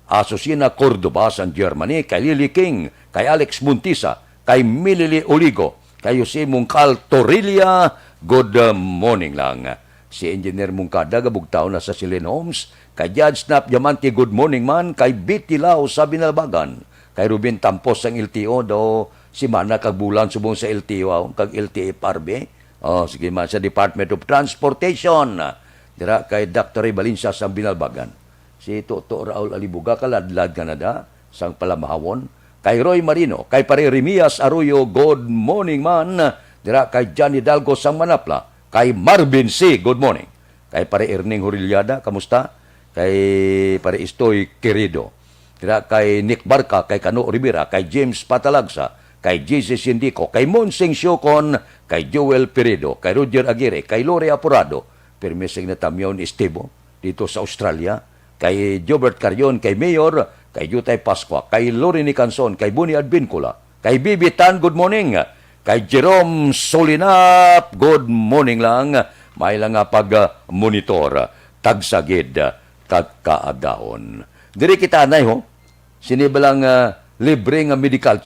S7: Asusina Cordoba sa Germany, kay Lily King, kay Alex Muntisa, kay Milili Oligo, kay Jose Mungcal Torilla, good morning lang. Si Engineer Mungkada, gabugtaw na sa Silene Homes, kay Judge Snap Diamante, good morning man, kay Betty Lau sa Binalbagan, kay Ruben Tampos ng LTO, daw si Mana kagbulan subong sa LTO, kag LTFRB, sige man, sa Department of Transportation, dira kay Dr. Valencia sa Binalbagan, si Toto Raul Alibuga, kaladlad Canada, sang Palamahawon, kay Roy Marino, kay Pare Remias Arroyo, good morning man, dira kay Johnny Dalgo sang Manapla, kay Marvin C., good morning. Kay Pare Erning Horilyada, kamusta? Kay Pare Istoy Querido. Dira kay Nick Barca, kay Cano Rivera, kay James Patalagsa, kay JC Sindico, kay Monseng Siocon, kay Joel Peredo, kay Roger Aguirre, kay Lore Apurado, permising na tamyon Estebo, dito sa Australia, kay Jobert Carion, kay Mayor, kay Yutay Pasqua, kay Lori Nicanson, kay Buni Advincula, kay Bibi Tan, good morning. Kay Jerome Solinap, good morning lang. May lang nga pag-monitor, tagsagid, kagkaagahon. Diri kita anay ho, sinibalang libre nga medical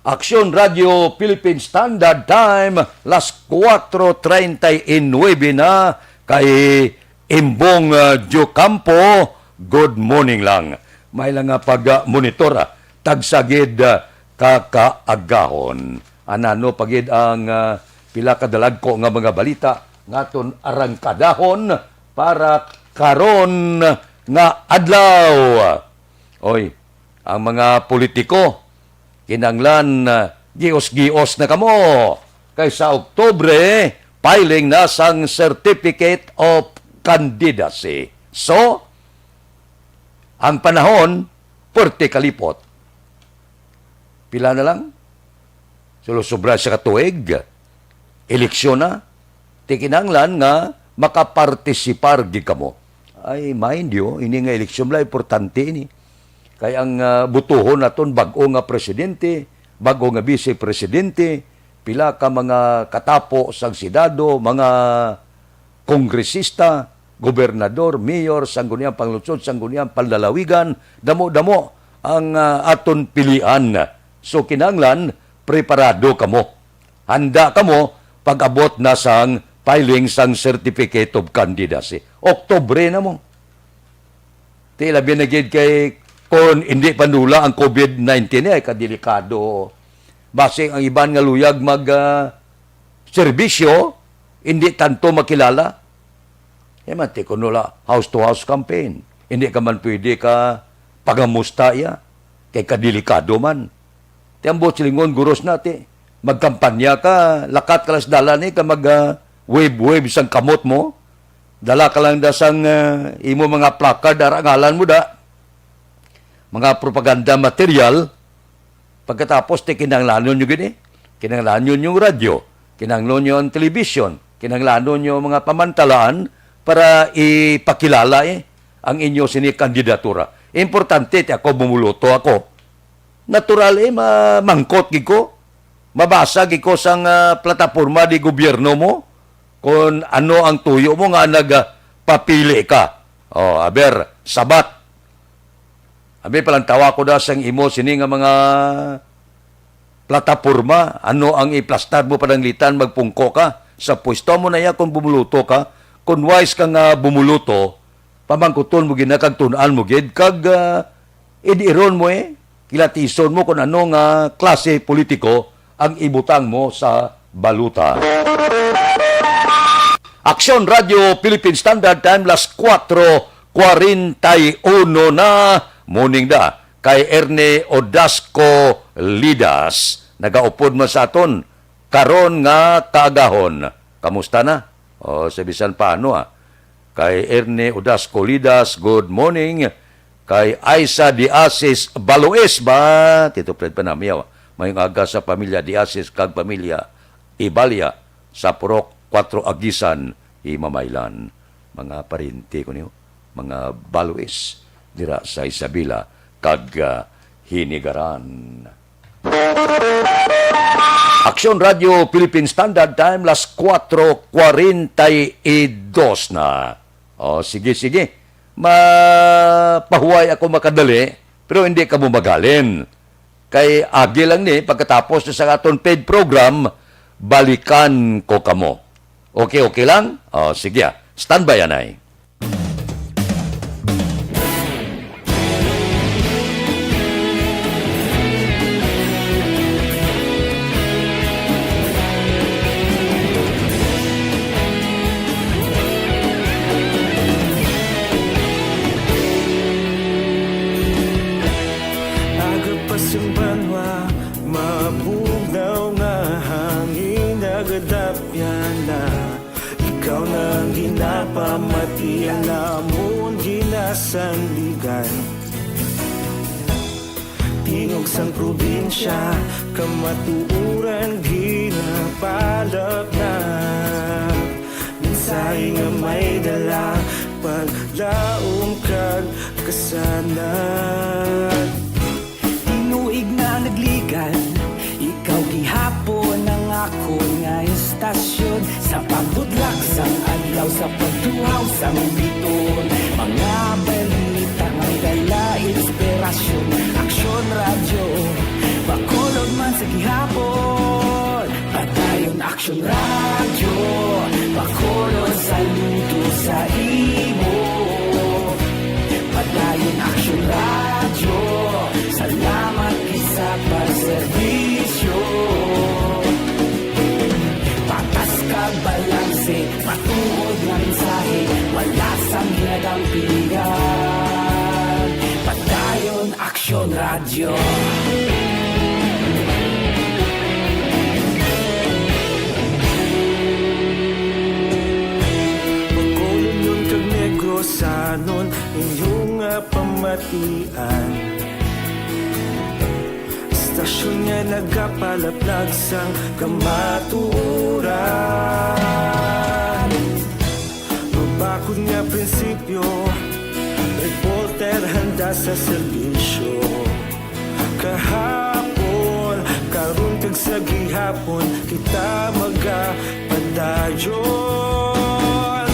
S7: Aksyon Radio Philippine Standard Time, las 4:39 na, kay Imbong Diocampo, good morning lang. May lang nga pag-monitor, tagsagid kakaagahon. Anano pagid ang pila kadalag ko nga mga balita ngaton arangkadahon para karon nga adlaw. Oy, ang mga politiko kinanglan gios-gios na kamo. Kaysa Oktubre, filing na sang Certificate of Candidacy. So, ang panahon, puwerte kalipot. Pila na lang? Sulusubra sa katuig. Eleksyon na. Tikinanglan nga makapartisipar di kamo. Ay, mind you, ini nga eleksyon la, importante ini. Kaya ang butuhon naton bago nga presidente, bago nga vice-presidente, pila ka mga katapo sang Senado, mga kongresista, gobernador, mayor, sangguniang panglunsod, sangguniang panlalawigan, damo-damo ang aton pilian. So kinanglan, preparado kamo. Handa kamo pag-abot na sang filing sang Certificate of Candidacy. Oktubre na mo. Ti labi na gid kay kung hindi panula ang COVID-19 ay kadelikado. Base ang iban nga luyag mag serbisyo, hindi tanto makilala. Man, ti kunula house-to-house campaign. Hindi ka man pwede ka pagamusta ya. Kay kadelikado man. Ti ambot silingon guros nati. Magkampanya ka, lakat ka las dala ni ka wave sang kamot mo. Dala ka lang da sang imo mga placard arangalan mo da. Mga propaganda material. Pagkatapos ti kinanglanon nyo gini. Kinanglanon yung radyo. Kinanglanon yung television. Kinanglanon yung mga pamantalaan para ipakilala ang inyo sini kandidatura. Importante ti ako bumuluto ako. Natural mangkot giko. Mabasa giko sang plataforma di gobyerno mo kung ano ang tuyo mo nga nagpapili ka. Aber, sabat. Abi palang tawa ko da sang imo sini nga mga plataforma, ano ang iplastar mo pananglitan magpungko ka. Sa pwesto mo na ya kung bumuluto ka. Kung wise ka nga bumuluto, pamangkuton mo ginakag tunaan mo gid kag idiron mo kilatison mo kung ano nga klase politiko ang ibutang mo sa baluta. Aksyon Radio Philippine Standard Time las 4:41 na morning da kay Erne Odasco Lidas nagaupod man sa aton karon nga kaagahon. Kamusta na? Sa bisan paano Kay Erne Odasco Lidas, good morning. Kay Aisa Diasis Baloes ba? Tito Fred Panamiyaw. Mayong aga sa pamilya Diasis kag pamilya Ibalya sa Purok 4 Agisan, Himamaylan. Mga parinti ko niyo, mga Baloes dira sa Isabela kag Hinigaran. Aksyon Radio Philippine Standard Time las 4:42 na. Sige. Mapahuway ako makadali, pero hindi ka bumagalin. Kay agi lang ni, pagkatapos sa aton paid program, balikan ko kamo. Okay lang? Sige. Standby anay.
S1: Pamatian namon ginasandigan Tingog sang probinsya kamatuuran ginapalap na Minsay nga may dala paglaom kag kasanan Tinuig na nagligan ikaw gihapon ang ako nga istasyon Sa pagbudlak sang adlaw sa pagtuhaw sang biton Mga balita nga dala inspirasyon Aksyon radyo, Bacolod man sa gihapon Padayon Aksyon radyo Bacolod saludo sa imo Padayon Aksyon radyo Salamat isa pagserbisyo Patas kag balanse Matuod nga mensahe Wala sang hinagang pilihan Padayon Aksyon Radio Bacolod nun kag Negros anon Inyong pamatian Stasyon nga nagapalaplag sang kamaturan Mabakod nga prinsipyo Reporter handa sa serbisyo Kahapon, karon kag sa gihapon Kita magapadayon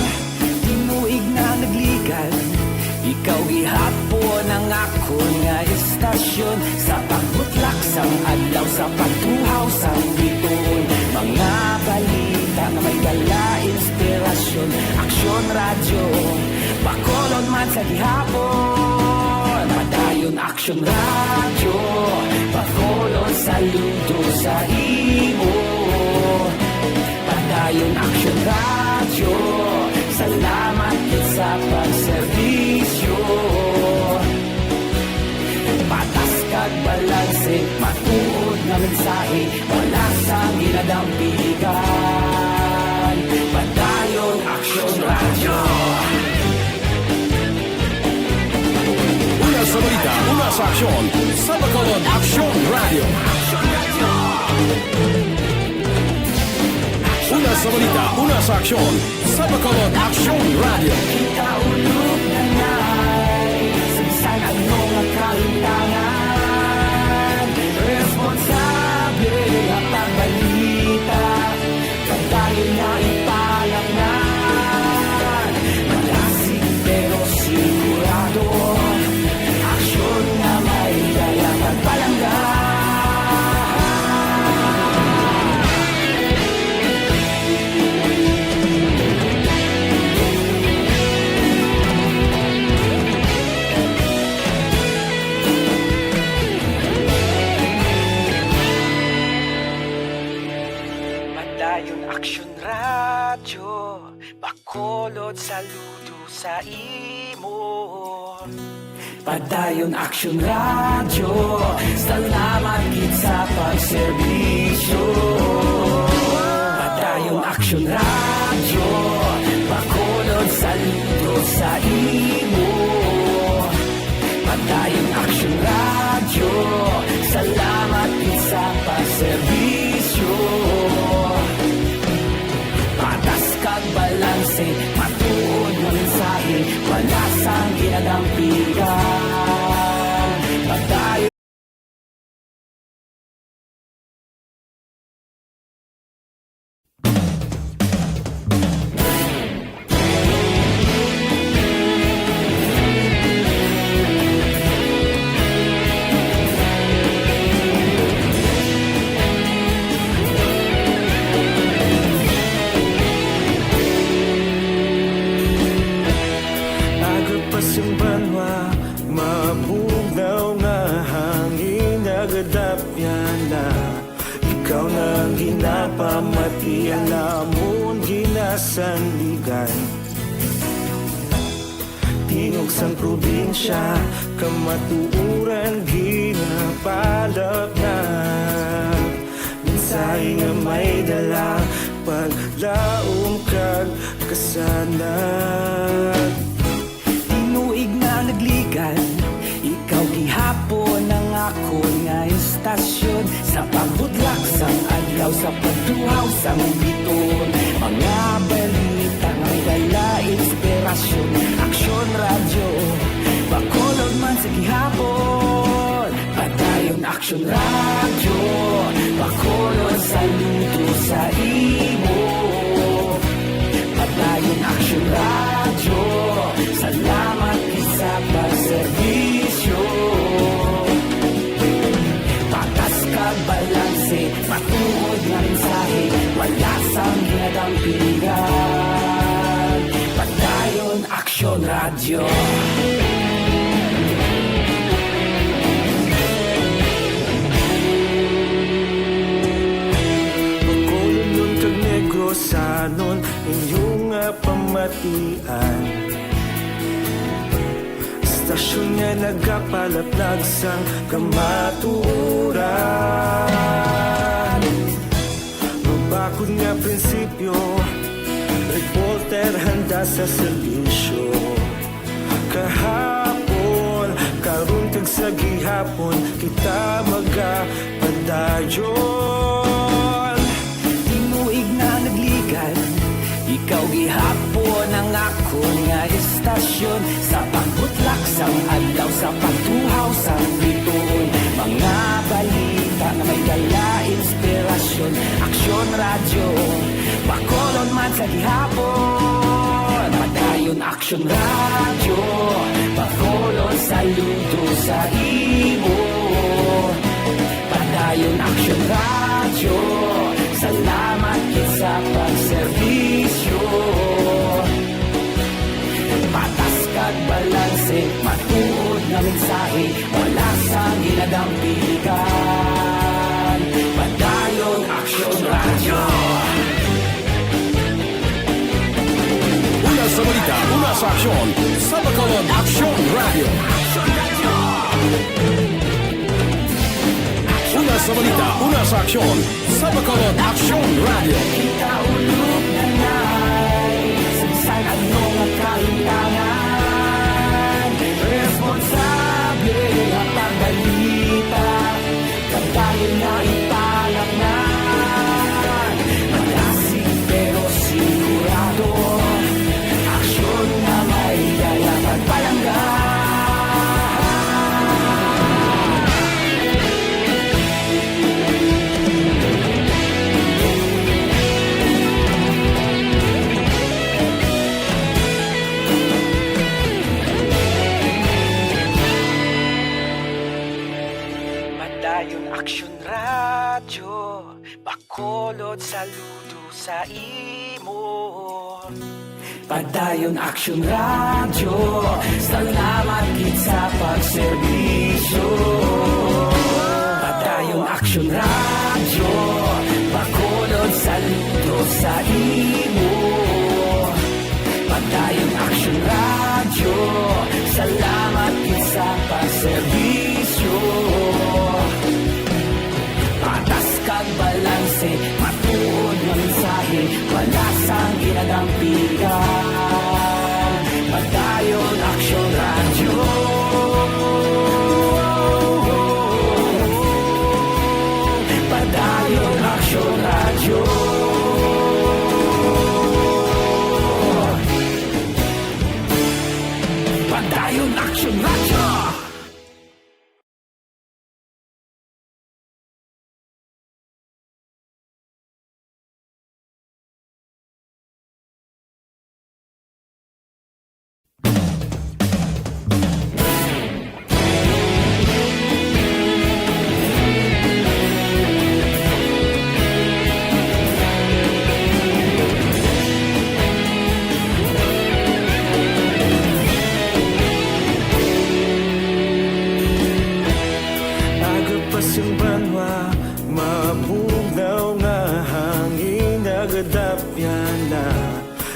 S1: Tinuig na nagligan Ikaw gihapon ang ako nga istasyon Sa pagbutlak sang adlaw sa pagtuhaw sang biton Mga balita balita na may dala inspirasyon. Aksyon radyo, Bacolod man sa gihapon. Padayon aksyon radyo, Bacolod saludo sa imo. Padayon aksyon radyo, salamat kit sa pagserbisyo. Patas kag balanse, matuod nga mensahe, wala sang ginadampigan. Padayon aksyon radyo.
S10: Una sa balita, una sa aksyon, sa Bacolod Aksyon Radio. Una sa balita, una sa aksyon, sa Bacolod Aksyon Radio.
S1: Kaulog na ngay, sa ano nga kahintangan. Responsable ang pagbalita, kadayon na ipalangnan. Malasig pero sigurado, aksyon na may dala pagpalanggan. Padayon aksyon radyo, Bacolod saludo sa imo. Padayon aksyon radyo, salamat gid sa pagserbisyo. Padayon aksyon radyo, Bacolod saludo sa imo. Padayon aksyon radyo, salamat gid sa pagserbisyo. Patas kag balanse, matuod nga mensahe, wala sang ginadampigan. Padayon
S11: Agapasang banwa, mabugaw nga hangin agadapyan na. Ikaw nang ginapamatian namon ginasandigan. Tingog sang probinsya, kamatuuran ginapalap na. Minsay nga may dala, paglaom kag kasanag.
S1: tinuig na nagligan, ikaw gihapon ang ako nga istasyon. Sa pagbudlak sang adlaw, sa pagtuhaw sang biton. Mga balita nga may dala inspirasyon. Aksyon radyo, Bacolod man sa gihapon. Padayon aksyon radyo, Bacolod saludo sa imo. Padayon aksyon radyo, salamat gid sa pagserbisyo. Patas kag balanse, matuod nga mensahe, wala sang ginadampigan. Padayon aksyon radyo.
S11: Bacolod nun kag Negros sanon, inyong pamatian. Istasyon nga nagapalaplag sang kamaturan. Mabakod nga prinsipyo, reporter handa sa serbisyo. Kahapon, karon kag sa gihapon, kita magapadayon.
S1: Tinuig na nagligan, ikaw gihapon ang ako nga istasyon. Sa pagbutlak sang adlaw, sa pagtuhaw sang biton. Mga balita na may dala inspirasyon. Aksyon radyo, Bacolod man sa gihapon. Padayon aksyon radyo, Bacolod saludo sa imo. Padayon aksyon radyo, salamat kit sa pagserbisyo. Patas kag balanse, matuod na mensahe, wala sa ginadampigan. Padayon Aksyon Radio.
S10: Una sa balita, una sa aksyon, sa Bacolod Action Radio. Una sa balita, una sa aksyon, sa Bacolod Action Radio.
S1: Kita ulog na na'y sinsan ano nga kaintangan. Responsable ang pagbalita, kagayon na ipanak na. Malasig pero sigurado, aksyon na may dala pagpalanggan.
S11: Padayon Aksyon Radio, Bacolod saludo sa imo.
S1: Padayon Aksyon Radio, salamat gid sa pagserbisyo. Padayon Aksyon Radio, Bacolod saludo sa imo. Padayon Aksyon Radio, salamat gid sa pagserbisyo. Patas kag balanse, matuod nga mensahe, wala sang ginadampigan. Padayon Aksyon Radio. Padayon Aksyon Radio. Padayon Aksyon Radio.
S11: Agapasang banwa, mabugnaw nga hangin nagadapyan na.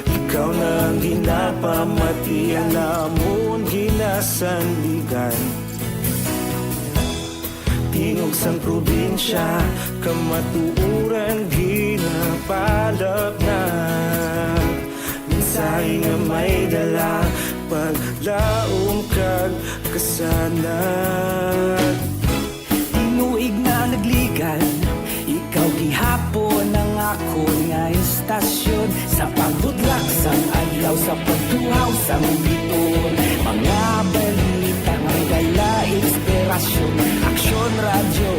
S11: Ikaw na ang ginapamatian namon ginasandigan. Tingog sang probinsya, kamatuuran ginapalap na. Mensahe nga may dala, paglaom kag kasanat.
S1: Tinuig na nagligan, ikaw gihapon ang ako nga istasyon. Sa pagbudlak sang adlaw, sa pagtuhaw sa biton. Mga balita nga dala inspirasyon. Aksyon Radio,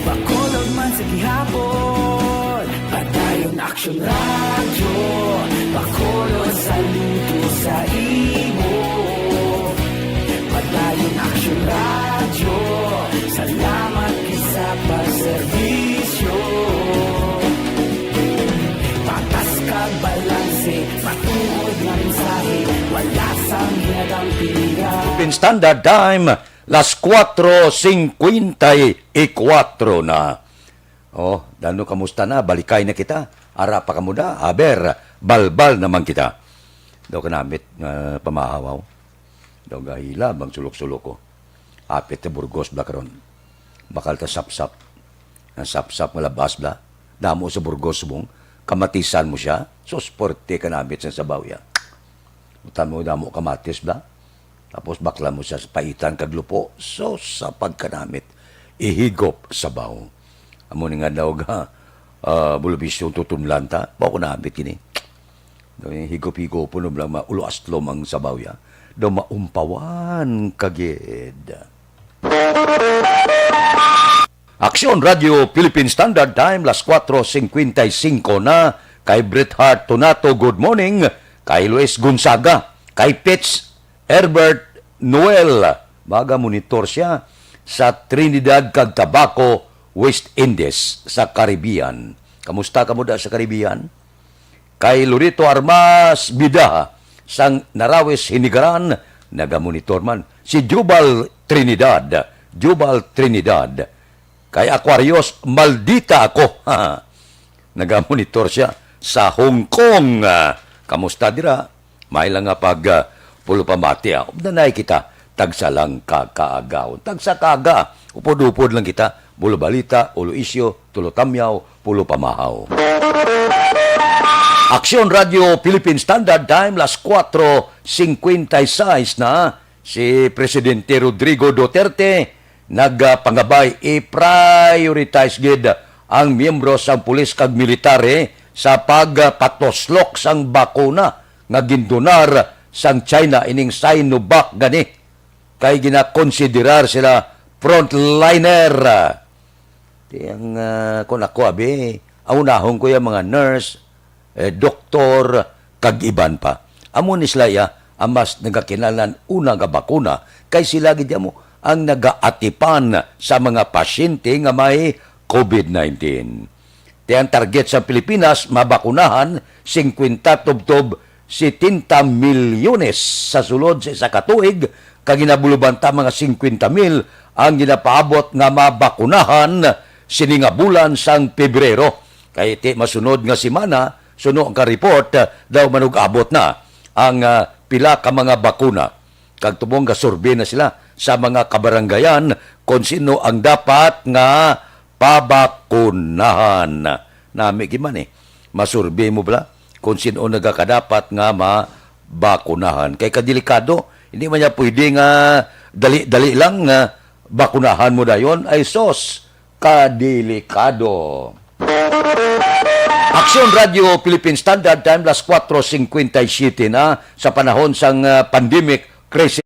S1: Bacolod man sa gihapon. Padayon Aksyon Radio, Bacolod saludo sa imo. Padayon Aksyon Radio, salamat sa pagserbisyo. Patas kag balanse, matuod nga mensahe, wala sang ginadampigan.
S7: Philippine Standard Time, las 4:54 na. Oh, Dano, kamusta na? Balikay na kita. Ara pa kamuda. Aber, balbal naman kita. Daw kanamit pamahawaw. Daw gahila bang sulok-sulok ko. Apit na Burgos Blakaron. Bakal ta sap-sap. Ang sap-sap nga labas bla. Damo sa Burgos mong kamatisan mo siya. So, sporte ka namit sa sabaw ya. Utan mo damo kamatis bla. Tapos bakla mo siya sa paitan kaglupo. So, sa pagkanamit, ihigop sabaw. Amo ni nga daw ga, bulabisyo tutunlan ta. Bako namit kini. Higop-higop po lang mauluaslom ang sabaw ya. Daw maumpawan kagid. Aksyon Radio Philippine Standard Time, las 4:55 na. Kay Bret Hart Tonato, good morning. Kay Luis Gonzaga. Kay Pitts Herbert Noel. Baga monitor siya sa Trinidad kag Tobago, West Indies sa Caribbean. Kamusta ka mo da sa Caribbean? Kay Lorito Armas Bida sang Narawes Hinigaran, nagamonitor man. Si Jubal Trinidad. Kay Aquarius, maldita ako. Nagamonitor siya sa Hong Kong. Kamusta dira? May lang nga pag pulo pamati. Nanay kita, tagsa lang kakaagaw. Tagsa kaga. Upod-upod lang kita. Bulo balita, ulo isyo, tulo tamyaw, pulo pamahaw. Aksyon Radio Philippine Standard Time, las 4:56 na. Si Presidente Rodrigo Duterte nagpangabay i-prioritize gid ang miyembro sa pulis kag militare sa pagpatoslok sang bakuna nga gindonar sang China ining Sinovac gani. Kay ginakonsiderar sila frontliner. Tiyang kung ako abi, aunahon ko yung mga nurse, doktor, kag iban pa. Amo ni sila ang mas nagakinalan una nga bakuna kay sila gid mo ang nagaatipan sa mga pasyente nga may COVID-19. Tiyang target sa Pilipinas mabakunahan 50 tubtob 70 milyones sa sulod sa isa ka tuig kag ginabuluban ta mga 50,000 ang ginapaabot nga mabakunahan sini nga bulan sang Pebrero. Kay ti masunod nga semana suno ka report daw manug-abot na ang pila ka mga bakuna. Kag tumong ga survey na sila sa mga kabaranggayan kung sino ang dapat nga pabakunahan. Nami giman masurvey mo bala kung sino nagakadapat nga mabakunahan. Kay kadelikado, hindi man niya pwede nga dali lang nga bakunahan mo dayon ay sos kadelikado. Aksyon Radio Philippine Standard Time, las 4:57 na sa panahon sang pandemic crisis.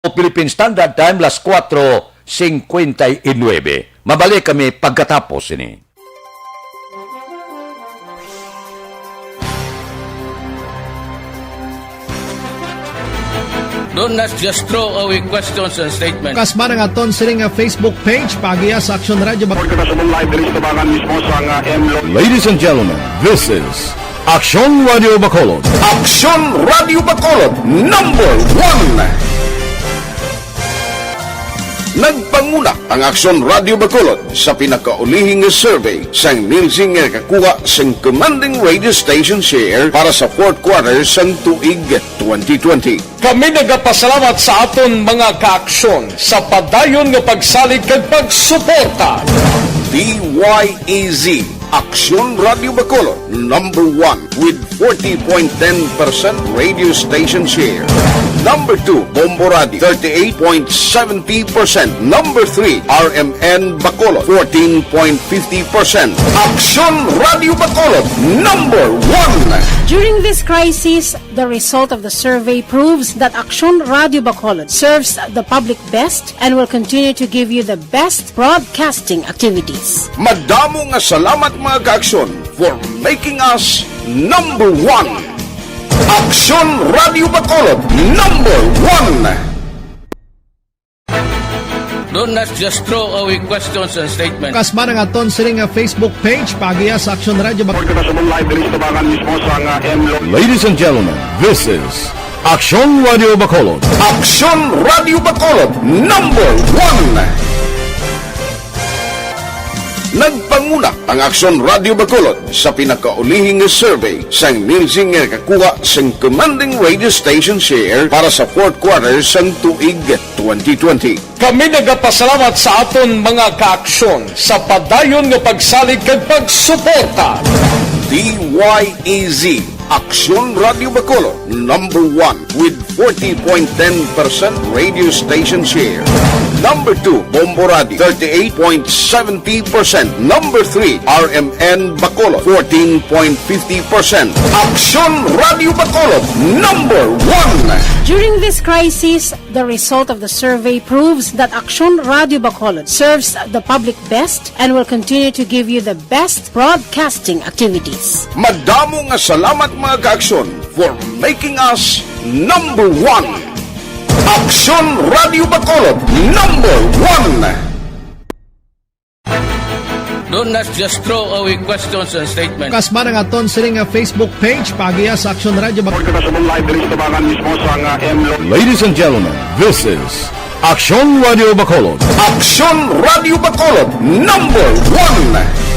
S7: Philippine Standard Time, las 4:59. Mabalik kami pagkatapos ini.
S3: Don't not just throw away questions and statements.
S4: Kasma nga aton sining nga Facebook page pagiya sa Aksyon Radio.
S10: Ladies and gentlemen, this is Aksyon Radio Bacolod.
S2: Aksyon Radio Bacolod, number 1. Nagpanguna ang Aksyon Radio Bacolod sa pinakaulihing survey sang Nielsen nga kakuha sang commanding radio station share para sa fourth quarter sang tuig 2020.
S5: Kami nagapasalamat sa aton mga kaaksyon sa padayon nga pagsalig kag pagsuporta.
S2: DYEZ Aksyon Radio Bacolod, number 1 with 40.10% radio station share. Number 2, Bombo Radio, 38.70%. Number 3, RMN Bacolod, 14.50%. Aksyon Radio Bacolod, number 1.
S6: During this crisis, the result of the survey proves that Aksyon Radio Bacolod serves the public best and will continue to give you the best broadcasting activities.
S2: Madamo nga salamat mga kaaksyon for making us number 1. Aksyon Radio Bacolod, number 1.
S3: Do not just throw away questions and statements.
S4: Kasma ng aton siring nga Facebook page pagiya sa Aksyon Radio Bacolod.
S10: Ladies and gentlemen, this is Aksyon Radio Bacolod.
S2: Aksyon Radio Bacolod number 1. Nagpanguna ang Aksyon Radio Bacolod sa pinakaulihing survey sang Nielsen nga kakuha sang commanding radio station share para sa fourth quarter sang tuig 2020.
S5: Kami nagapasalamat sa aton mga kaaksyon sa padayon nga pagsalig kag pagsuporta.
S2: DYEZ Aksyon Radio Bacolod number 1 with 40.10% radio station share. Number 2, Bombo Radio, 38.70%. Number 3, RMN Bacolod, 14.50%. Aksyon Radio Bacolod, number 1.
S6: During this crisis, the result of the survey proves that Aksyon Radio Bacolod serves the public best and will continue to give you the best broadcasting activities.
S2: Madamo nga salamat mga kaaksyon for making us number 1. Aksyon Radio Bacolod, number 1.
S3: Do not just throw away questions and statements.
S4: Kasma ng aton siring nga Facebook page pagiya sa Aksyon Radio Bacolod.
S10: Ladies and gentlemen, this is Aksyon Radio Bacolod.
S2: Aksyon Radio Bacolod, number 1.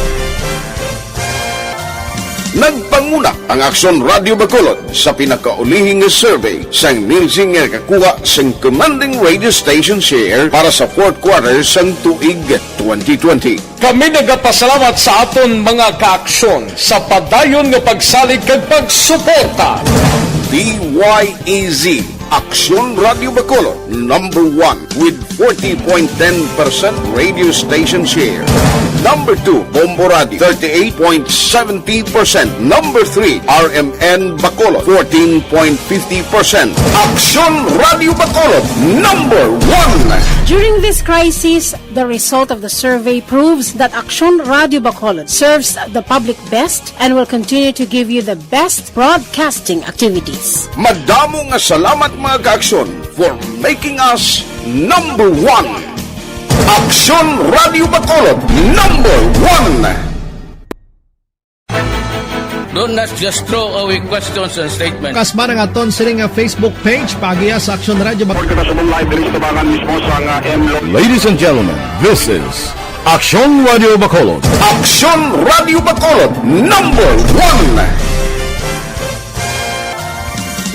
S2: Nagpanguna ang Aksyon Radio Bacolod sa pinakaulihing survey sang Nielsen nga kakuha sang commanding radio station share para sa fourth quarter sang tuig 2020.
S5: Kami nagapasalamat sa aton mga kaaksyon sa padayon nga pagsalig kag pagsuporta.
S2: DYEZ Aksyon Radio Bacolod number 1 with 40.10% radio station share. Number 2, Bombo Radio, 38.70%. Number 3, RMN Bacolod, 14.50%. Aksyon Radio Bacolod, number 1.
S6: During this crisis, the result of the survey proves that Aksyon Radio Bacolod serves the public best and will continue to give you the best broadcasting activities.
S2: Madamo nga salamat mga kaaksyon for making us number 1. Aksyon Radio Bacolod, number 1.
S3: Do not just throw away questions and statements.
S4: Kasma ng aton siring nga Facebook page pagiya sa Aksyon Radio Bacolod.
S10: Ladies and gentlemen, this is Aksyon Radio Bacolod.
S2: Aksyon Radio Bacolod, number 1.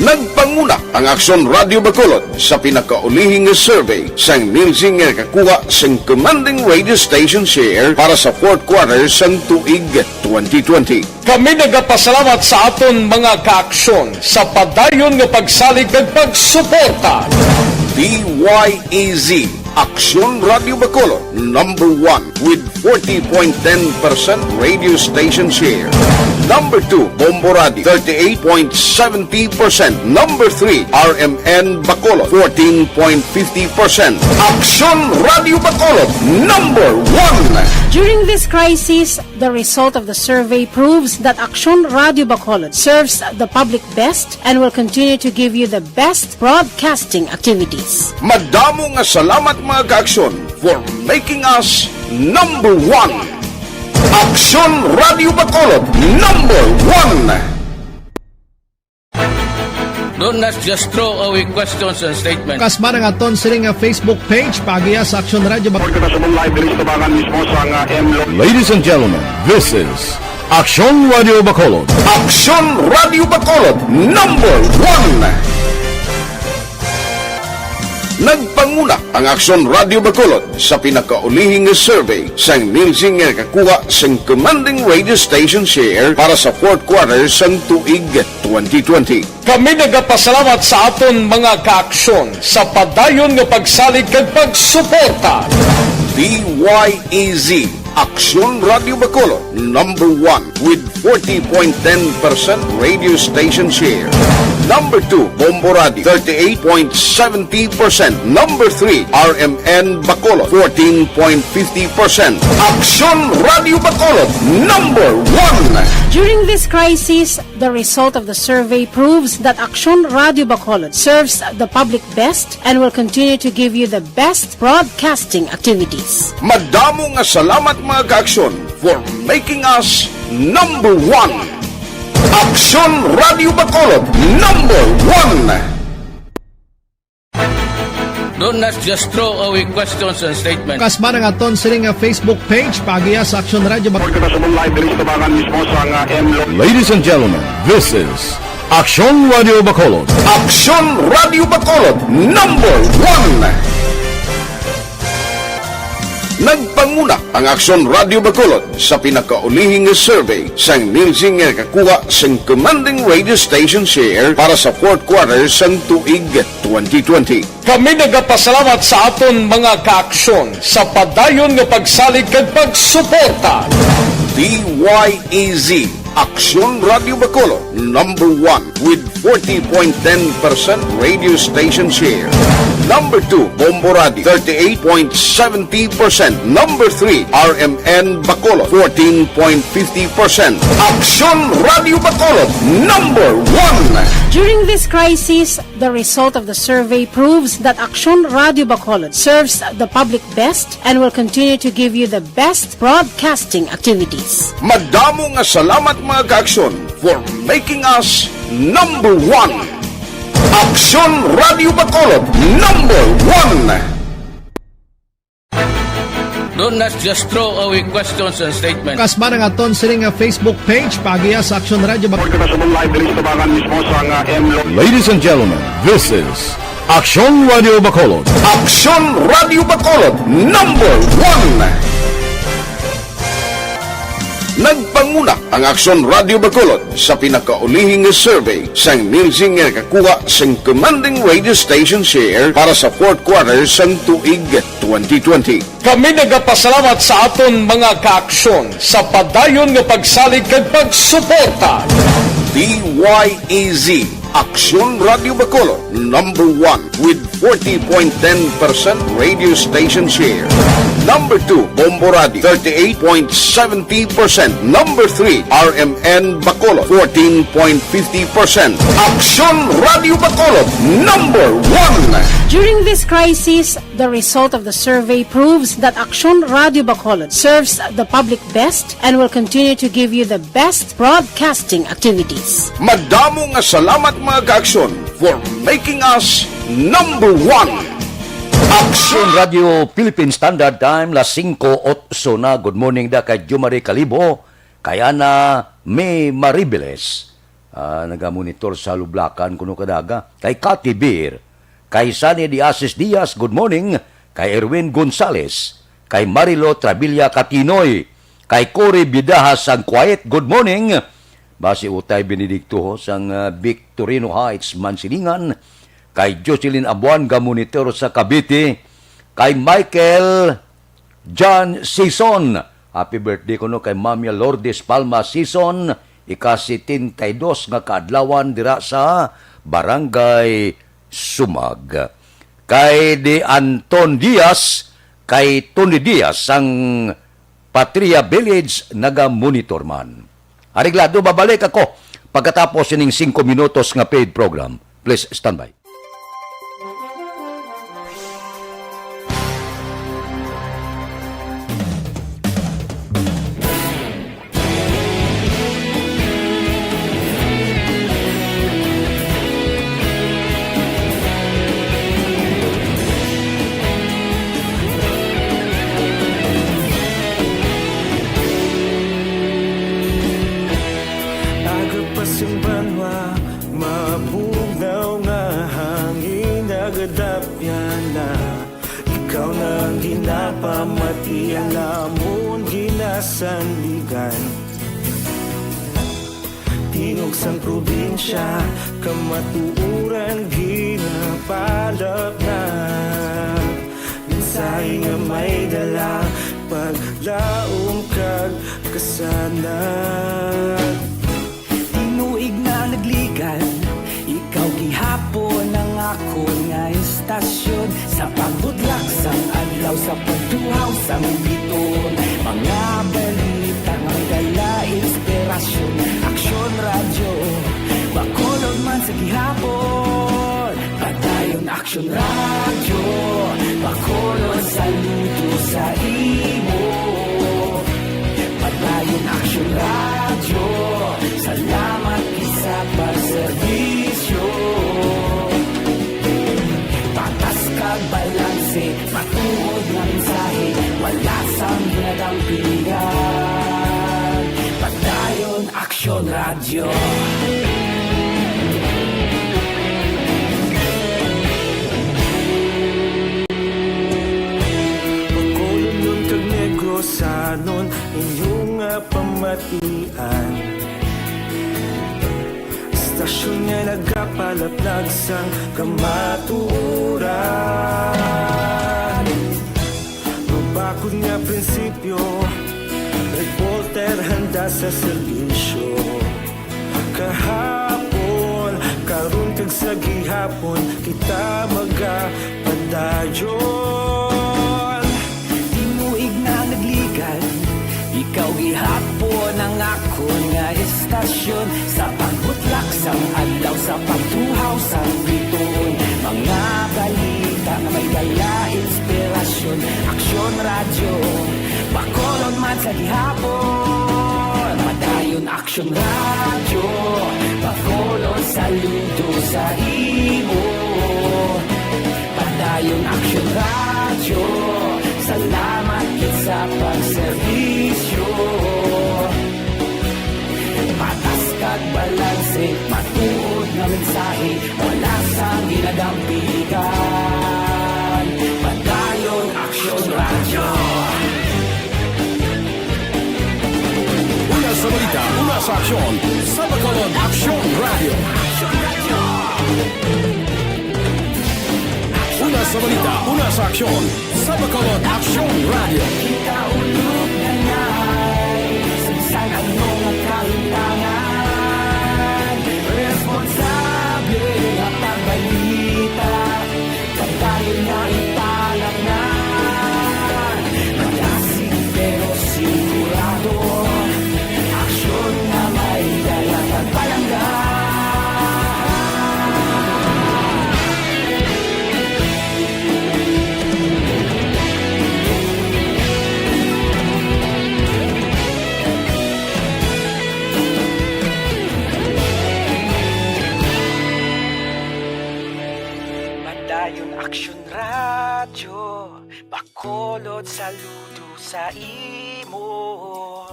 S2: Nagpanguna ang Aksyon Radio Bacolod sa pinakaulihing survey sang Nielsen nga kakuha sang commanding radio station share para sa fourth quarter sang tuig 2020.
S5: Kami nagapasalamat sa aton mga kaaksyon sa padayon nga pagsalig kag pagsuporta.
S2: DYEZ Aksyon Radio Bacolod number 1 with 40.10% radio station share. Number 2, Bombo Radio, 38.70%. Number 3, RMN Bacolod, 14.50%. Aksyon Radio Bacolod, number 1.
S6: During this crisis, the result of the survey proves that Aksyon Radio Bacolod serves the public best and will continue to give you the best broadcasting activities.
S2: Madamo nga salamat mga kaaksyon for making us number 1. Aksyon Radio Bacolod, number 1.
S3: Do not just throw away questions and statements.
S4: Kasma ng aton siring nga Facebook page pagiya sa Aksyon Radio Bacolod.
S10: Ladies and gentlemen, this is Aksyon Radio Bacolod.
S2: Aksyon Radio Bacolod, number 1. Nagpanguna ang Aksyon Radio Bacolod sa pinakaulihing survey sang Nielsen nga kakuha sang commanding radio station share para sa fourth quarter sang tuig 2020.
S5: Kami nagapasalamat sa aton mga kaaksyon sa padayon nga pagsalig kag pagsuporta.
S2: DYEZ Aksyon Radio Bacolod number 1 with 40.10% radio station share. Number 2, Bomboradi, 38.70%. Number 3, RMN Bacolod, 14.50%. Aksyon Radio Bacolod, number 1.
S6: During this crisis, the result of the survey proves that Aksyon Radio Bacolod serves the public best and will continue to give you the best broadcasting activities.
S2: Madamo nga salamat mga kaaksyon for making us number 1. Aksyon Radio Bacolod, number 1.
S3: Do not just throw away questions and statements.
S4: Kasma ng aton sining nga Facebook page pagiya sa Aksyon Radio Bacolod.
S10: Ladies and gentlemen, this is Aksyon Radio Bacolod.
S2: Aksyon Radio Bacolod, number 1. Nagpanguna ang Aksyon Radio Bacolod sa pinakaulihing survey sang Nilsing nga kakuha sang commanding radio station share para sa fourth quarter sang tuig 2020.
S5: Kami nagapasalamat sa aton mga kaaksyon sa padayon nga pagsalig kag pagsuporta.
S2: DYEZ Aksyon Radio Bacolod, number 1 with 40.10% radio station share. Number 2, Bomboradi, 38.70%. Number 3, RMN Bacolod, 14.50%. Aksyon Radio Bacolod, number 1.
S6: During this crisis, the result of the survey proves that Aksyon Radio Bacolod serves the public best and will continue to give you the best broadcasting activities.
S2: Madamo nga salamat mga kaaksyon for making us number 1. Aksyon Radio Bacolod, number 1.
S3: Do not just throw away questions and statements.
S4: Kasma ng aton sining nga Facebook page pagiya sa Aksyon Radio Bacolod.
S10: Ladies and gentlemen, this is Aksyon Radio Bacolod.
S2: Aksyon Radio Bacolod, number 1. Nagpanguna ang Aksyon Radio Bacolod sa pinakaulihing survey sang Nilsing nga kakuha sang commanding radio station share para sa fourth quarter sang tuig 2020.
S5: Kami nagapasalamat sa aton mga kaaksyon sa padayon nga pagsalig kag pagsuporta.
S2: DYEZ Aksyon Radio Bacolod, number 1 with 40.10% radio station share. Number 2, Bomboradi, 38.70%. Number 3, RMN Bacolod, 14.50%. Aksyon Radio Bacolod, number 1.
S6: During this crisis, the result of the survey proves that Aksyon Radio Bacolod serves the public best and will continue to give you the best broadcasting activities.
S2: Madamo nga salamat mga kaaksyon for making us number 1.
S7: Aksyon Radio Philippine Standard Time, las 5:08 na. Good morning da kay Jumari Calibo, kay Ana May Maribeles, nagamonitor sa Lublacan kuno kadaga, kay Cathy Beer, kay Sunny Diasis Diaz, good morning, kay Erwin Gonzales, kay Marilo Trabilla Catinoy, kay Cory Bidaha sang Quiet, good morning, basi Utay Benedicto sang Victorino Heights, Mansilingan, kay Jocelyn Abuan Gamonitor sa Cavite, kay Michael John Sison, happy birthday ko no kay Mamia Lourdes Palma Sison, ika-72 nga kaadlawan dira sa Barangay Sumag. Kay De Anton Diaz, kay Tony Diaz ang Patria Village naga-monitor man. Ariglado, babalik ako pagkatapos ining 5 minutos nga paid program. Please stand by.
S11: Agapasimbangwa, mabugnaw nga hangin nagadapyan na. Ikaw na ginapamati, alamon ginasandigan. Tingog sang probinsya, kamatuuran ginapalap na. Minsay nga may dala, paglaom kag kasanan.
S1: Tinuig na nagligan, ikaw sa pagduhaw sa biton. Mga balita nga may dala inspirasyon. Aksyon radyo, Bacolod man sa gihapon. Padayon Aksyon radyo, Bacolod saludo sa imo. Padayon Aksyon radyo, salamat isa pagserbisyo. Patas kag balanse, matuod na mensahe, wala sang ginadampingan. Padayon Aksyon radyo.
S11: Bacolod nun kag Negrosanon, inyong pamatian. Stasyon nga nagapalaplag sang kamatuoran. Mabakod nga prinsipyo, reporter handa sa serbisyo. Kahapon, karon kag sa gihapon, kita magapadayon.
S1: Tinuig na nagligan, ikaw gihapon ang akon nga estasyon. Sa pagbutlak sang adlaw, sa pagtuhaw sang biton. Mga balita nga may dala inspirasyon. Aksyon radyo, Bacolod man sa gihapon. Padayon Aksyon radyo, Bacolod saludo sa imo. Padayon Aksyon radyo, salamat sa pagserbisyo. Patas kag balanse, matuod na mensahe, wala sang ginadampigan. Padayon Aksyon radyo.
S10: Una sa balita, una sa aksyon, sa Bacolod Aksyon Radio. Una sa balita, una sa aksyon, sa Bacolod Aksyon Radio.
S1: Kita ulog na ngay, sinsan ang mga kalintangan. Responsable at ang balita, pagdayon na italagnan. Malasig pero sigurado, aksyon na may dalang pagpalanggan. Padayon Aksyon radyo, Bacolod saludo sa imo.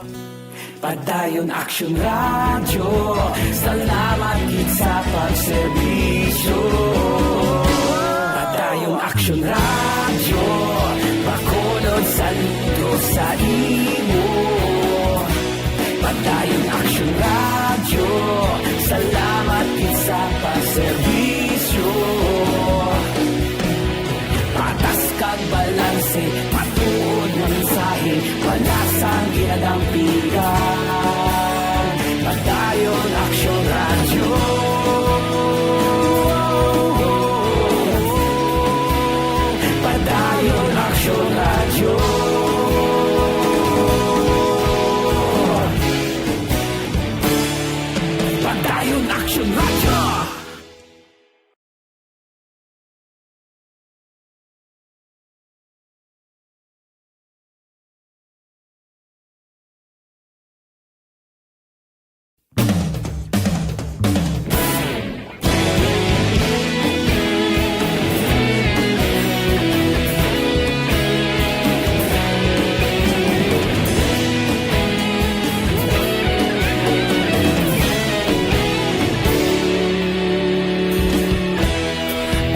S1: Padayon Aksyon radyo, salamat gid sa pagserbisyo. Padayon Aksyon radyo, Bacolod saludo sa imo. Padayon Aksyon radyo, salamat gid sa pagserbisyo. Patas kag balanse, matuod na mensahe, wala sang ginadampigan. Padayon Aksyon radyo. Padayon Aksyon radyo. Padayon Aksyon radyo.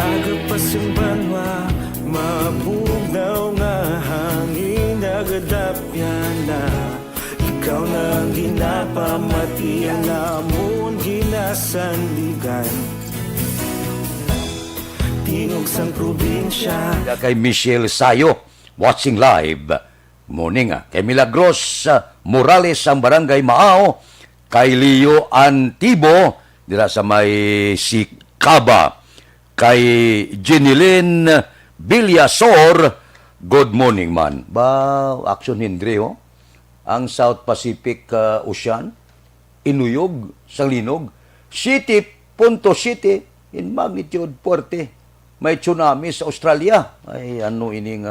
S11: Agapasumbanwa, mabugnaw nga hangin nagadapyan na. Ikaw na ang ginapamatian namon ginasandigan. Tingog sang probinsya.
S7: Kay Michelle Sayo, watching live. Morning kay Milagros Morales ang Barangay Maao, kay Leo Antibo dira sa may Sikaba, kay Jenilyn Villasor Good morning man. Ba, action Hindre, ho? Ang South Pacific Ocean, inuyog sa linog. 7.7 in magnitude 40. May tsunami sa Australia. Ay, ano ining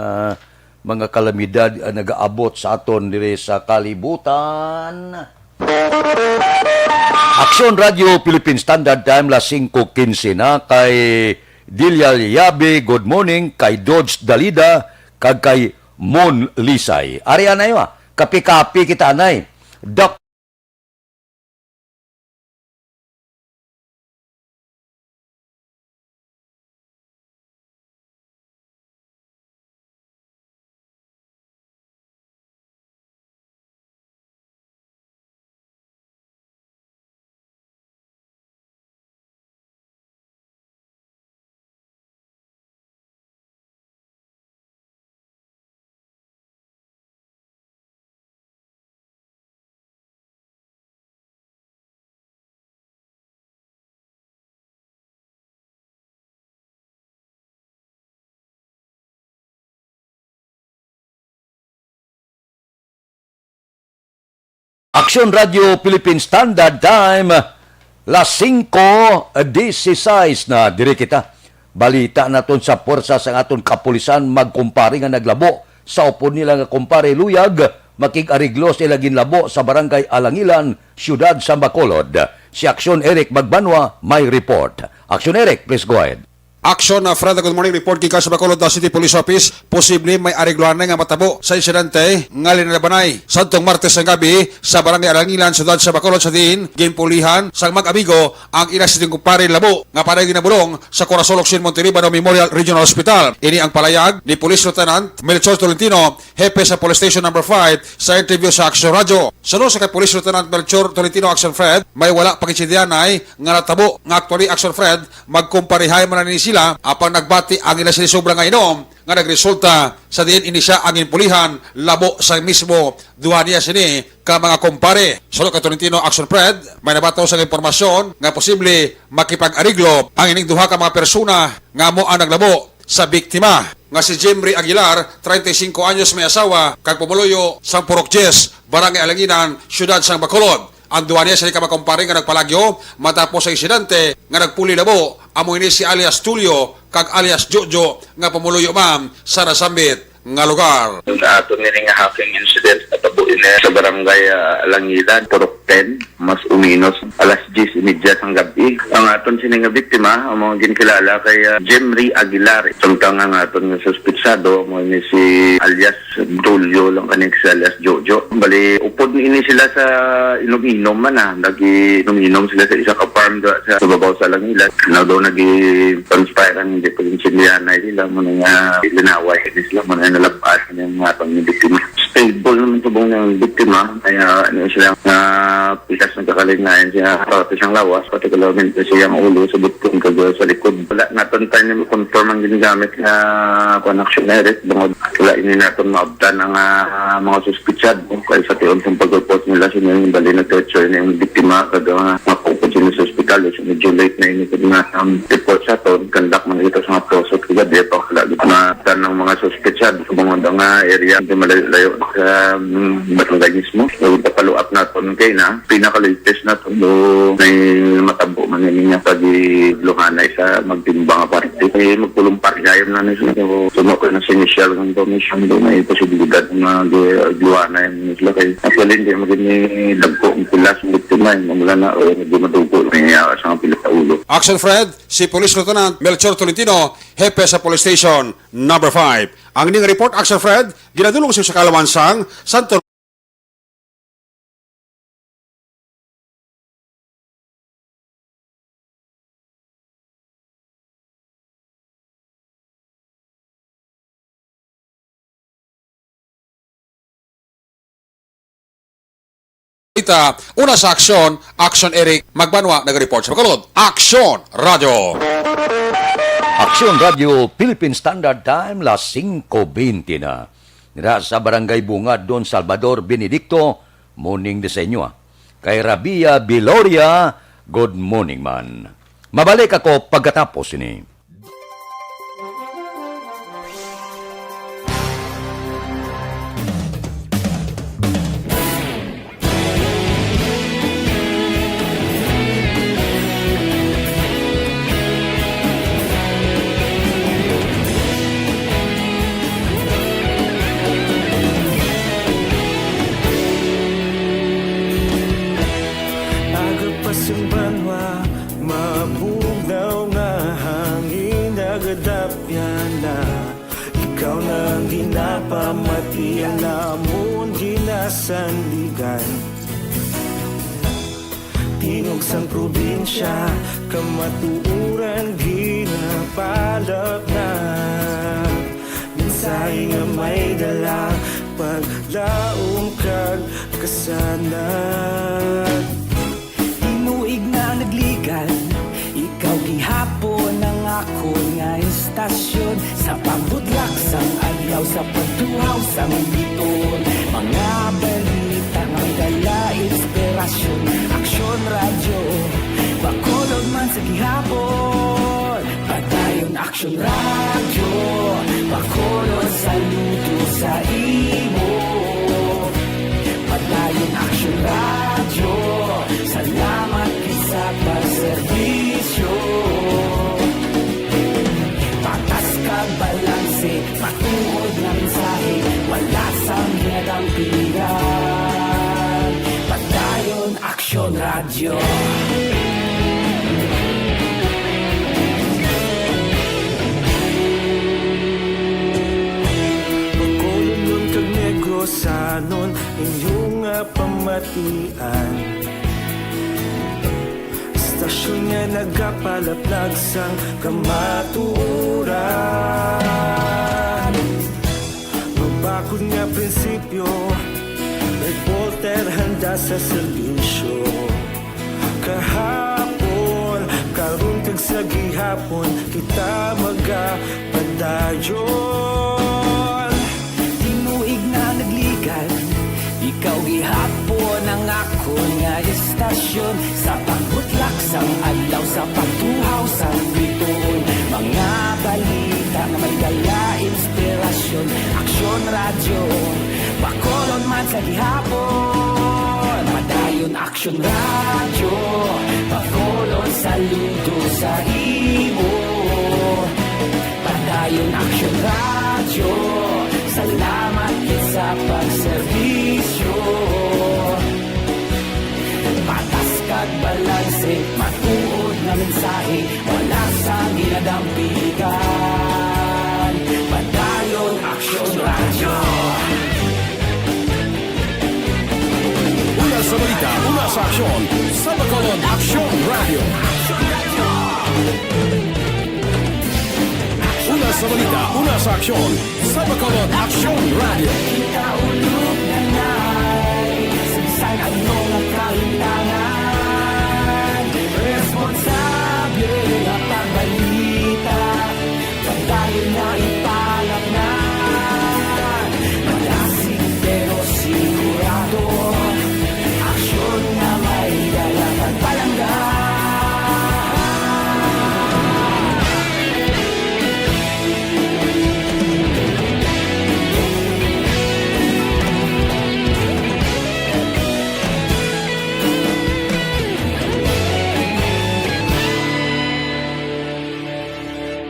S7: mga kalamidad nag-aabot sa aton dire sa kalibutan. Aksyon Radio Philippine Standard Time, 5:15 na. Kay Dilia Yabe, good morning. Kay Dodge Dalida, kag kay Mon Lisay. Ari anay ma, kapi-kapi kita anay. Aksyon Radio Philippine Standard Time, 5:16 na dire kita. Balita naton sa porsa sa aton kapulisan magkumpare nga naglabo sa upod nila nga kumpare luyag makig-ariglo sila ginlabo sa barangay Alangilan, siyudad sa Bacolod. Si Aksyon Eric Magbanwa may report. Aksyon Eric, please go ahead.
S12: Aksyon na Fred, good morning. Report gikan sa Bacolod City Police Office. Posible may arigluan nga matabo sa insidente nga linalabanay sadtong Martes ng gabi sa barangay Alangilan, siyudad sa Bacolod sa diin ginpulihan sang mag-amigo ang ina siting kumpare labo nga parang ginabulong sa Corazon Locsin Monterribano Memorial Regional Hospital. Ini ang palayag ni Police Lieutenant Melchor Tolentino, hepe sa Police Station No. 5 sa interview sa Aksyon Radio. Sunod sa kay Police Lieutenant Melchor Tolentino, Aksyon Fred, may wala pangitsidyanay nga natabo nga actually Aksyon Fred magkumparihay man ni sila apang nagbati ang ina sila sobrang nga inom nga nagresulta sa diin ini siya ang inpulihan labo sa mismo duha niya sini ka mga kumpare. Solo ka Tolentino, Aksyon Fred, may nabataw sa impormasyon nga posible makipag-ariglo ang ining duha ka mga persona nga mo ang naglabo sa biktima nga si Jemry Aguilar, 35 anyos, may asawa, kag pumuluyo sang Purok Jess, barangay Alanginan, siyudad sang Bacolod. Ang duwa niya sa kamakumpare nga nagpalagyo matapos sa insidente nga nagpuli labo amo ini si alias Tulio kag alias Jojo nga pumuluyo ma'am sa nasambit nga lugar.
S13: Ato nini nga hacking incident na tabuin sa barangay Alangilan, Purok 10, mas uminos, alas 10:30 ng gabi. Ang aton sini nga biktima, ang mga ginkilala kay Jemry Aguilar. Samtang ang aton nga suspitsado, mo ni si alias Tulio lang kanig si alias Jojo. Bali, upod ni sila sa inom-inom man nag-inom sila sa isa ka farm sa babaw sa Alangilan. Na daw nag-conspire ang hindi pag-insindihanay sila mo nga linaway sila mo na nalapas ng mga pang-biktima. Stable naman ito bong ng biktima. Kaya sila pikas ng kakalingayan siya. Pati siyang lawas, particularmente siyang ulo sa butong kagawin sa likod. Wala natin tayo na confirm ang ginagamit na conactionary. Bangod wala ini natin maabdan ang mga suspitsad. Kaya sa tiyon kung pag-report nila sila yung bali na torture na yung biktima kada mapupod sila sa hospital. So medyo late na ini kung report sa ito. Kandak man ito sa mga prosot kagad. Wala na ng mga suspitsad sa mga area na malayo sa barangay mismo. So, follow up natin kay na pinaka-latest na ito may matabo man niya pag-luhanay sa magtimbang aparte. Kaya magpulong parigayam na nila. So, sumo ko na sa initial information doon may posibilidad na magluhanay nila. Kaya actually hindi magiging lagpo ang pilas ng biktima. Mamula na o madugo may sa mga pilas sa ulo.
S12: Action Fred, si Police Lieutenant Melchor Tolentino, hepe sa Police Station No. 5. Ang ining report, Action Fred, ginadulong siya sa Kalawansang, Santo una sa Aksyon, Aksyon Eric Magbanwa, nag-report sa Bacolod. Aksyon Radio!
S7: Aksyon Radio Philippine Standard Time, 5:20 na. Nira sa Barangay Bungad, Don Salvador Benedicto, morning disenyo. Kay Rabia Biloria, good morning man. Mabalik ako pagkatapos ini.
S11: Ang namon ginasandigan Tingog sang probinsya Kamatuuran ginapalap na Minsay nga may dala Paglaong kag kasanat Tinuig na nagligan Ikaw gihapon ang ako nga istasyon Sa pagbutlak sang adlaw Sa pagtuhaw sang biton Mga balita nga dala inspirasyon Aksyon radyo Bacolod man sa gihapon Padayon aksyon radyo Bacolod saludo sa imo Padayon aksyon radyo Salamat sa pagserbisyo Patas kag balanse Patuod na mensahe Wala sang hinadampigan Padayon aksyon radyo Bacolod nun kag Negrosanon Inyong pamatian Stasyon nga nagapalaplag sang kamatuuran Magbakod nga prinsipyo Reporter handa sa serbisyo Kahapon, karuntag sa gihapon Kita magapadayon Tinuig na nagligan Ikaw gihapon ang ako nga istasyon Sa pagbutlak sang adlaw Sa pagtuhaw sang biton Mga balita na may dala inspirasyon Aksyon radyo Bacolod man sa gihapon Padayon aksyon radyo Bacolod saludo sa imo Padayon aksyon radyo Salamat sa pagserbisyo Patas kag balanse Matuod na mensahe Wala sang ginadampigan Padayon aksyon radyo
S10: Una sa balita, una sa aksyon, sa Bacolod Aksyon Radio. Una sa balita, una sa aksyon, sa Bacolod Aksyon Radio.
S11: Kaulog na na'y Sagsay ang mga kahintangan Responsable na pagbalita Pagdayon na ipalak na Malasig pero sigurado Aksyon na may dalang palangga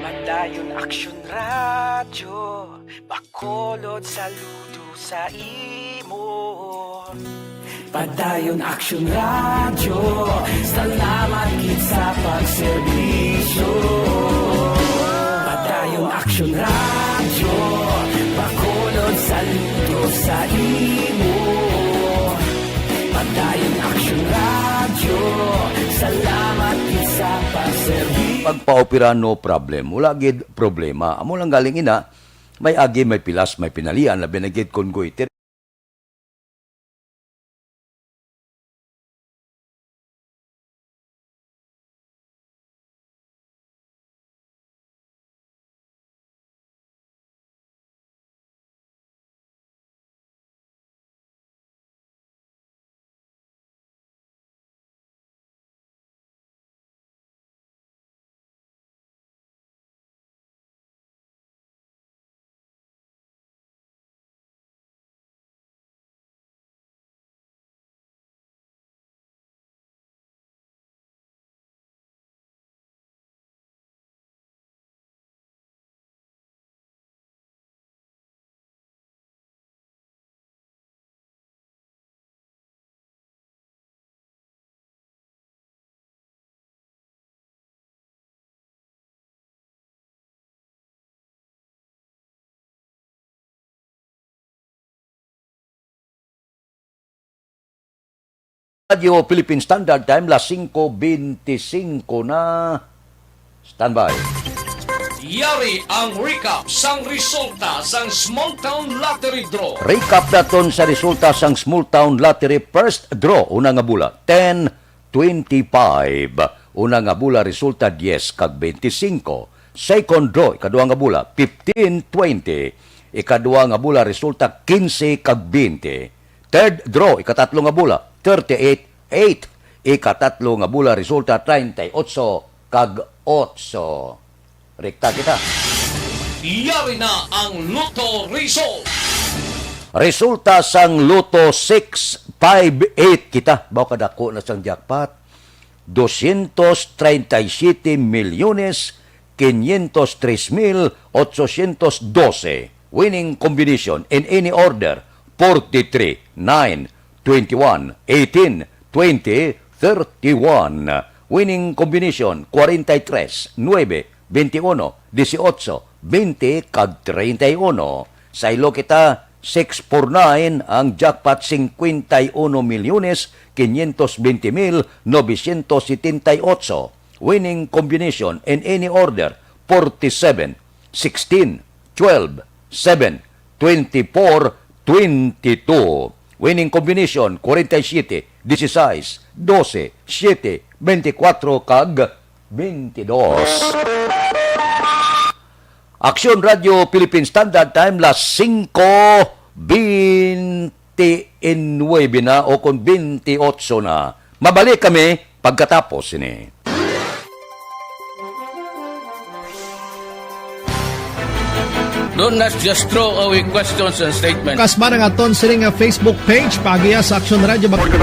S11: Padayon aksyon radyo Bacolod saludo sa imo Padayon aksyon radyo Salamat gid sa pagserbisyo Padayon aksyon radyo Bacolod saludo sa imo Padayon aksyon radyo Salamat gid sa pagserbisyo
S7: Pagpaopera no problem. Wala gid problema. Amo lang galing ina, may agi, may pilas, may pinalian, labi na gid kon goiter. Radio Philippine Standard Time, las 5:25 na. Standby.
S5: Yari ang recap sang resulta sang Small Town Lottery Draw.
S7: Recap naton sa resulta sang Small Town Lottery First Draw. Una nga bula, 10-25. Una nga bula, resulta 10 kag 25. Second draw, ikaduha nga bula, 15-20. Ikaduha nga bula, resulta 15 kag 20. Third draw, ikatatlo nga bula, 38-8. Ikatatlo nga bula, resulta 38 kag 8. Rekta kita.
S5: Yari na ang Lotto result.
S7: Resulta sang Lotto 658 kita. Bawa kadako na sang jackpot. 237,503,812. Winning combination in any order, 43, 9, 21, 18, 20, 31. Winning combination, 43, 9, 21, 18, 20, kag 31. Sa ilo kita, 649 ang jackpot, 51,520,978. Winning combination in any order, 47, 16, 12, 7, 24, 22. Winning combination, 47, 16, 12, 7, 24, kag 22. Aksyon Radio Philippine Standard Time, las 5:29 na o kung 28 na. Mabalik kami pagkatapos ini.
S3: Do not just throw away questions and statements.
S4: Kasma nga aton sining nga Facebook page pagiya sa Aksyon Radio Bacolod.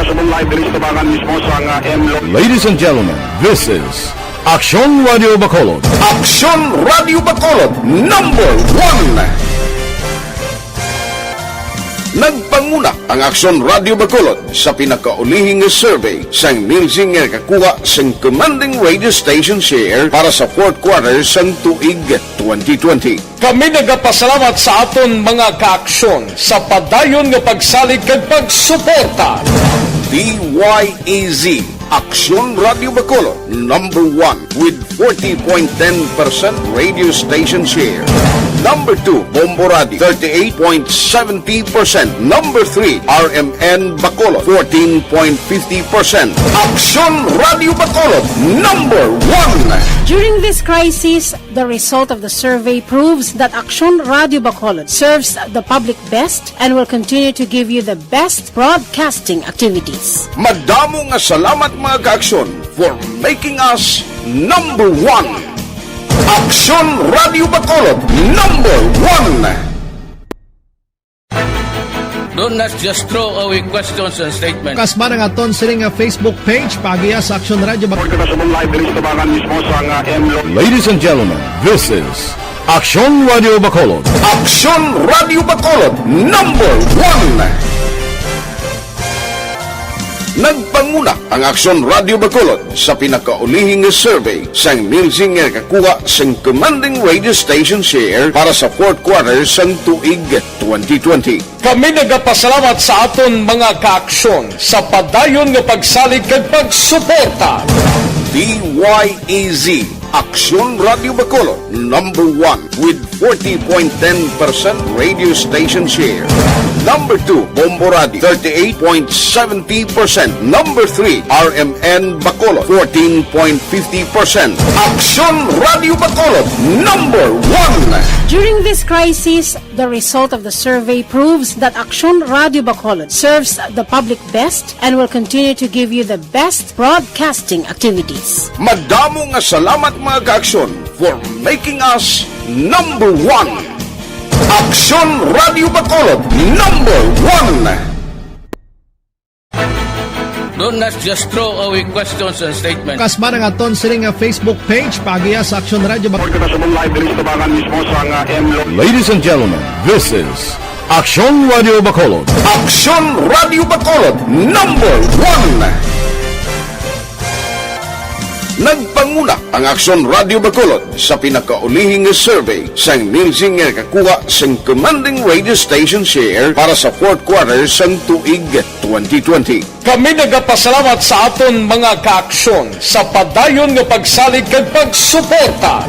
S10: Ladies and gentlemen, this is Aksyon Radio Bacolod.
S2: Aksyon Radio Bacolod number 1. Nagpanguna ang Aksyon Radio Bacolod sa pinakaulihing survey sang Nielsen nga kakuha sang commanding radio station share para sa fourth quarter sang tuig 2020.
S5: Kami nagapasalamat sa aton mga kaaksyon sa padayon nga pagsalig kag pagsuporta.
S2: DYAZ Aksyon Radio Bacolod number 1 with 40.10% radio station share. Number 2, Bombo Radio, 38.70%. Number 3, RMN Bacolod, 14.50%. Aksyon Radio Bacolod, number 1.
S6: During this crisis, the result of the survey proves that Aksyon Radio Bacolod serves the public best and will continue to give you the best broadcasting activities.
S2: Madamo nga salamat mga kaaksyon for making us number 1. Aksyon Radio Bacolod number 1.
S3: Do not just throw away questions and statements.
S4: Kasma nga aton sining nga Facebook page pagiya sa Aksyon Radio Bacolod.
S10: Ladies and gentlemen, this is Aksyon Radio Bacolod.
S2: Aksyon Radio Bacolod number 1. Nagpanguna ang Aksyon Radio Bacolod sa pinakaulihing survey sang Nielsen nga kakuha sang commanding radio station share para sa fourth quarter sang tuig 2020.
S5: Kami nagapasalamat sa aton mga kaaksyon sa padayon nga pagsalig kag pagsuporta.
S2: DYAZ Aksyon Radio Bacolod number 1 with 40.10% radio station share. Number 2, Bombo Radio, 38.70%. Number 3, RMN Bacolod, 14.50%. Aksyon Radio Bacolod, number 1.
S6: During this crisis, the result of the survey proves that Aksyon Radio Bacolod serves the public best and will continue to give you the best broadcasting activities.
S2: Madamo nga salamat mga kaaksyon for making us number 1. Aksyon Radio Bacolod number 1.
S3: Do not just throw away questions and statements.
S4: Kasma nga aton sining nga Facebook page pagiya sa Aksyon Radio Bacolod.
S10: Ladies and gentlemen, this is Aksyon Radio Bacolod.
S2: Aksyon Radio Bacolod number 1. Nagpanguna ang Aksyon Radio Bacolod sa pinakaulihing survey sang Nilsing nga kakuha sang commanding radio station share para sa fourth quarter sang tuig 2020.
S5: Kami nagapasalamat sa aton mga kaaksyon sa padayon nga pagsalig kag pagsuporta.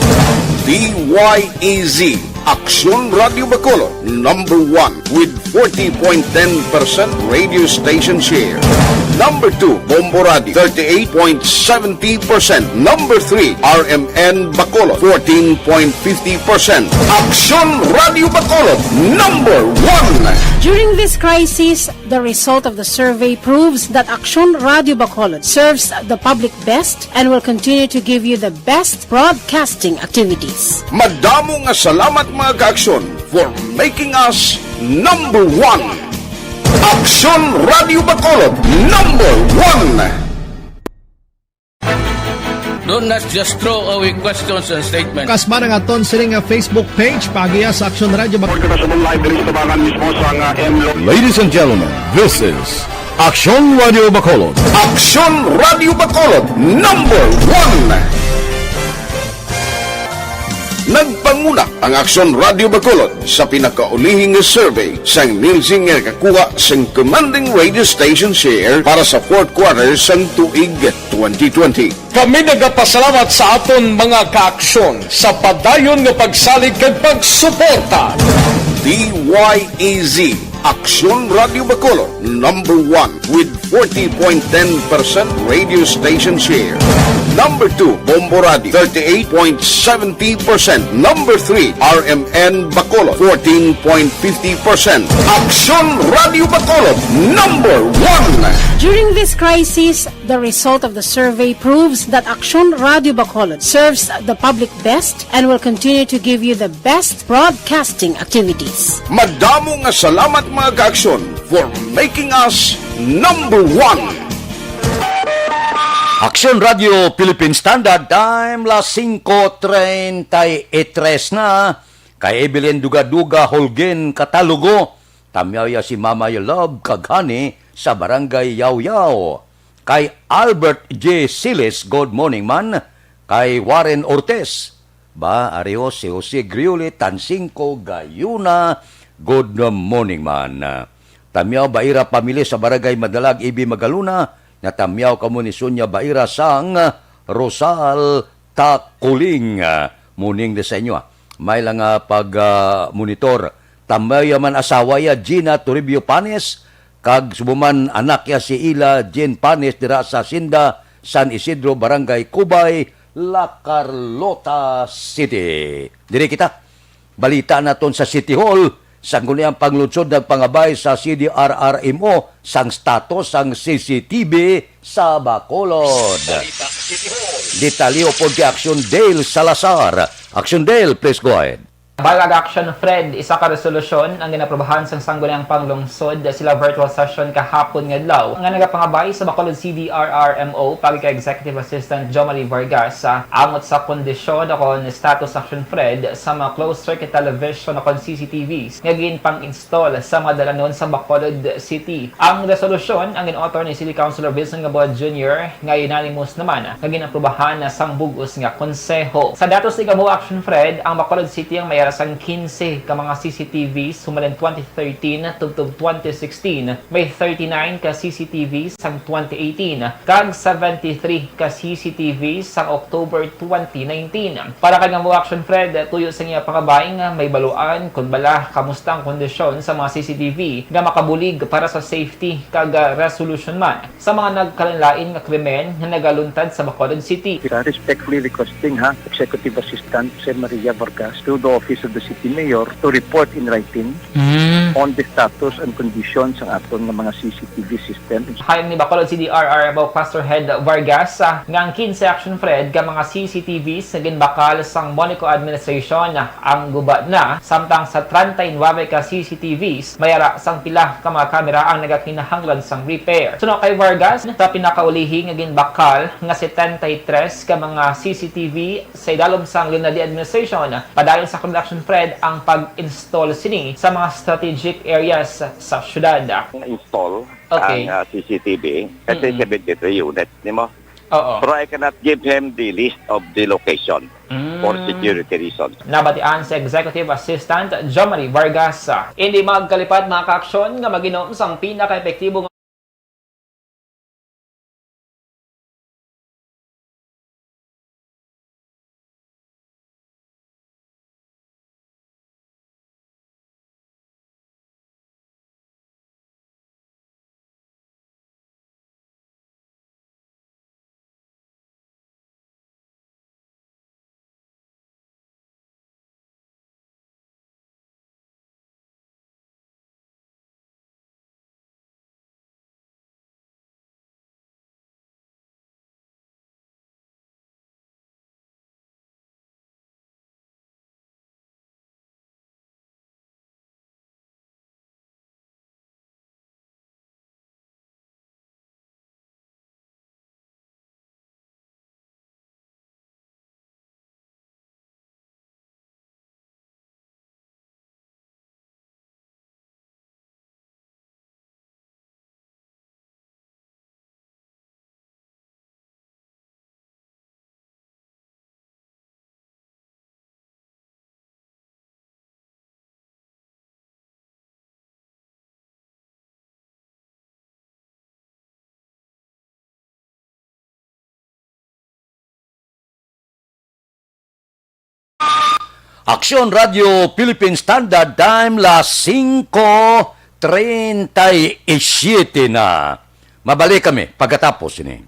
S2: DYEZ Aksyon Radio Bacolod, number 1 with 40.10% radio station share. Number 2, Bombo Radio, 38.70%. Number 3, RMN Bacolod, 14.50%. Aksyon Radio Bacolod, number 1.
S6: During this crisis, the result of the survey proves that Aksyon Radio Bacolod serves the public best and will continue to give you the best broadcasting activities.
S2: Madamo nga salamat mga kaaksyon for making us number 1. Aksyon Radio Bacolod, number 1.
S3: Don't just throw away questions and statements.
S4: Kasma ng aton sining nga Facebook page pagiya sa Aksyon Radio Bacolod.
S10: Ladies and gentlemen, this is Aksyon Radio Bacolod.
S2: Aksyon Radio Bacolod, number 1. Nagpanguna ang Aksyon Radio Bacolod sa pinakaulihing survey sang Nilsing nga kakuha sang commanding radio station share para sa fourth quarter sang tuig 2020.
S5: Kami nagapasalamat sa aton mga kaaksyon sa padayon nga pagsalig kag pagsuporta.
S2: DYEZ Aksyon Radio Bacolod, number 1 with 40.10% radio station share. Number 2, Bombo Radio, 38.70%. Number 3, RMN Bacolod, 14.50%. Aksyon Radio Bacolod, number 1.
S6: During this crisis, the result of the survey proves that Aksyon Radio Bacolod serves the public best and will continue to give you the best broadcasting activities.
S2: Madamo nga salamat mga kaaksyon for making us number 1.
S7: Aksyon Radio Philippine Standard Time, las 5:33 na. Kay Evelyn Duga-Duga Holgen Katalugo, tamyaya si Mama Love Kaghani sa Barangay Yaw-Yaw. Kay Albert J. Siles, good morning man. Kay Warren Ortez, Ario si Jose Griuli Tansingko Gayuna, good morning man. Tamyaw Baira pamilya sa Barangay Madalag Ibi Magaluna, na tamyaw kamo ni Sonia Baira sang Rosal Takuling. Muning de sa inyo. May lang pag-monitor. Tamyaw man asawa ya Gina Toribio Panes, kag subuman anak ya si Ila Jean Panes dira sa Sinda, San Isidro, Barangay Kubay, La Carlota City. Dire kita, balita naton sa City Hall, sangguniang panglunsod ng pangabay sa CDRRMO sang status sang CCTV sa Bacolod. Detalyo po di Action Dale Salazar. Action Dale, please go ahead.
S14: Balag Action Fred, isa ka resolusyon ang ginaprobahan sa sangguniang panglungsod sila virtual session kahapon nga adlaw. Nga nagapangabay sa Bacolod CDRRMO pagi ka Executive Assistant Jomari Vargas amot sa kondisyon akon status Action Fred sa mga closed circuit television akon CCTVs nga pang-install sa mga dalanon sa Bacolod City. Ang resolusyon ang gin-author ni City Councilor Wilson Gamboa Jr. nga unanimous naman nga ginaprobahan sang bugos nga konseho. Sa datos ni Gamboa Action Fred, ang Bacolod City ang may sang 15 ka mga CCTVs sumalin 2013 tugtog 2016, may 39 ka CCTVs sang 2018 kag 73 ka CCTVs sang October 2019. Para kay Gamboa Action Fred, tuyo sa niya pangabaing may baluan kun bala kamusta ang kondisyon sa mga CCTV nga makabulig para sa safety kag resolution man sa mga nagkalanlain nga krimen nga nagaluntad sa Bacolod City.
S15: Respectfully requesting Executive Assistant Sir Maria Vargas to the Office of the City Mayor to report in writing on the status and conditions ng aton ng mga CCTV system.
S14: Hayang ni Bacolod CDRRMO Cluster Head Vargas nga ang 15 Action Fred ka mga CCTVs na ginbakal sang Monaco Administration ang gubat na samtang sa 39 ka CCTVs mayara sang pila ka mga kamera ang nagakinahanglan sang repair. Suno kay Vargas ta pinakaulihi nga ginbakal nga 73 ka mga CCTV sa idalom sang Lunadi Administration padayon sa Action Fred ang pag-install sini sa mga strategic areas sa syudad.
S16: Install
S14: okay.
S16: ang CCTV kasi 73 unit, di mo?
S13: Pero I cannot give him the list of the location for security reasons.
S14: Nabatian sa Executive Assistant Jomari Vargas. Hindi magkalipad mga kaaksyon nga maginom sang pinaka-epektibong
S7: Aksyon Radio Philippine Standard Time las 5:37 na. Mabalik kami pagkatapos ini.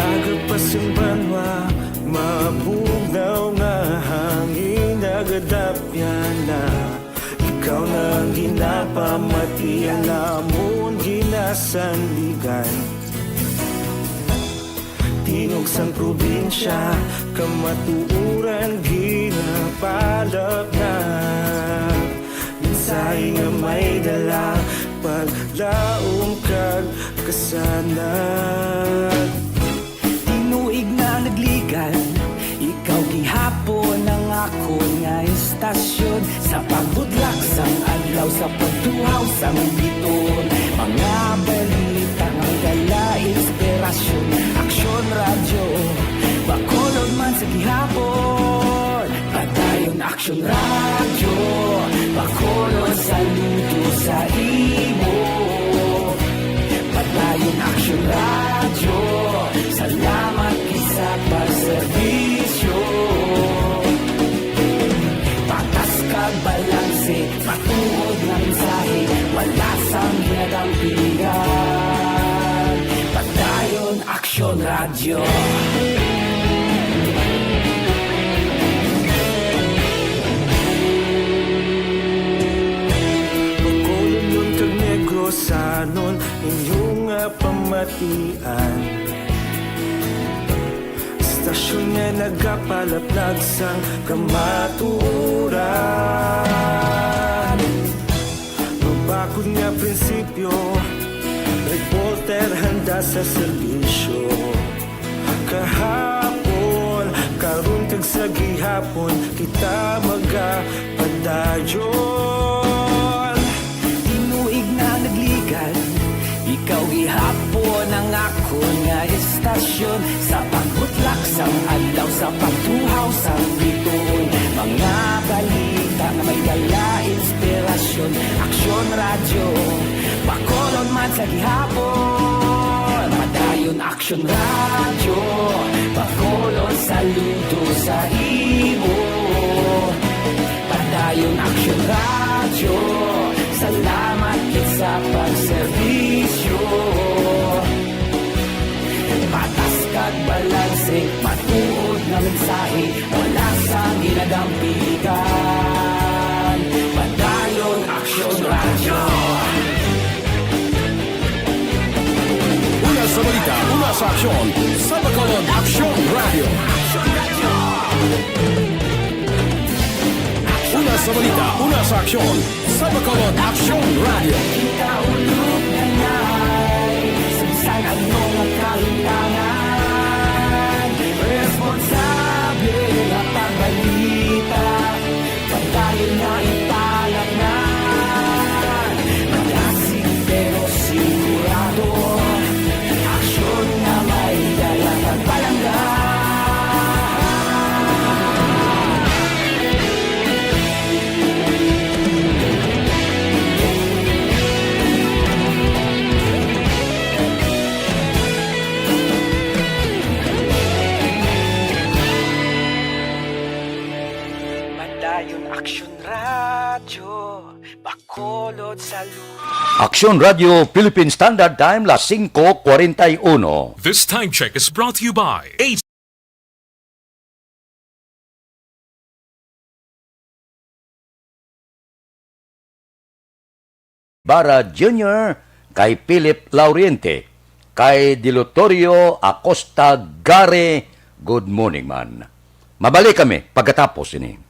S11: Agapasumbanwa, mabugaw nga hangin nagadapyan na. Ikaw na ang ginapamatian namon ginasandigan. Tingog sang probinsya, kamatuuran ginapalap na. Minsay nga may dala, paglaom kag kasanad. Tinuig na nagligan, ikaw gihapon ang ako nga istasyon. Sa pagbudlak sang adlaw, sa pagtuhaw sang biton. Mga balita ng dala, inspirasyon. Aksyon radyo, Bacolod man sa gihapon. Padayon aksyon radyo, Bacolod saludo sa imo. Padayon aksyon radyo, salamat kisa pagserbisyo. Patas kag balanse, patuod nga mensahe, wala sang ginagampingan. Padayon aksyon radyo. Bacolod nun kag Negrosanon, inyong pamatian. Stasyon nga nagapalaplag sang kamaturan. Mabakod nga prinsipyo, reporter handa sa serbisyo. Kahapon, karon kag sa gihapon, kita magapadayon. Tinuig na nagligan, ikaw gihapon ang ako nga istasyon. Sa pagbutlak sang adlaw, sa pagtuhaw sang biton. Mga balita na may dala inspirasyon. Aksyon radyo, Bacolod man sa gihapon. Padayon aksyon radyo, Bacolod saludo sa imo. Padayon aksyon radyo, salamat sa pagserbisyo. Patas kag balanse, matuod na mensahe, wala sa ginagampilikan. Padayon aksyon radyo.
S10: Una sa balita, una sa aksyon, sa Bacolod Aksyon Radio.
S11: Aksyon radyo.
S10: sa balita, una sa aksyon, sa Bacolod Action Radio.
S11: Ikaulog na na'y Saan anong nagkahintangan Responsable na pagbalita Pagdahil na italak na Magasig pero sigurado Aksyon na may dalang at palangga Aksyon Radio, Bacolod sa
S7: Aksyon Radio Philippine Standard Time, las 5:41.
S8: This time check is brought to you by
S7: Bara Jr., kay Philip Lauriente, kay Dilotorio Acosta Gare, good morning man. Mabalik kami pagkatapos ini.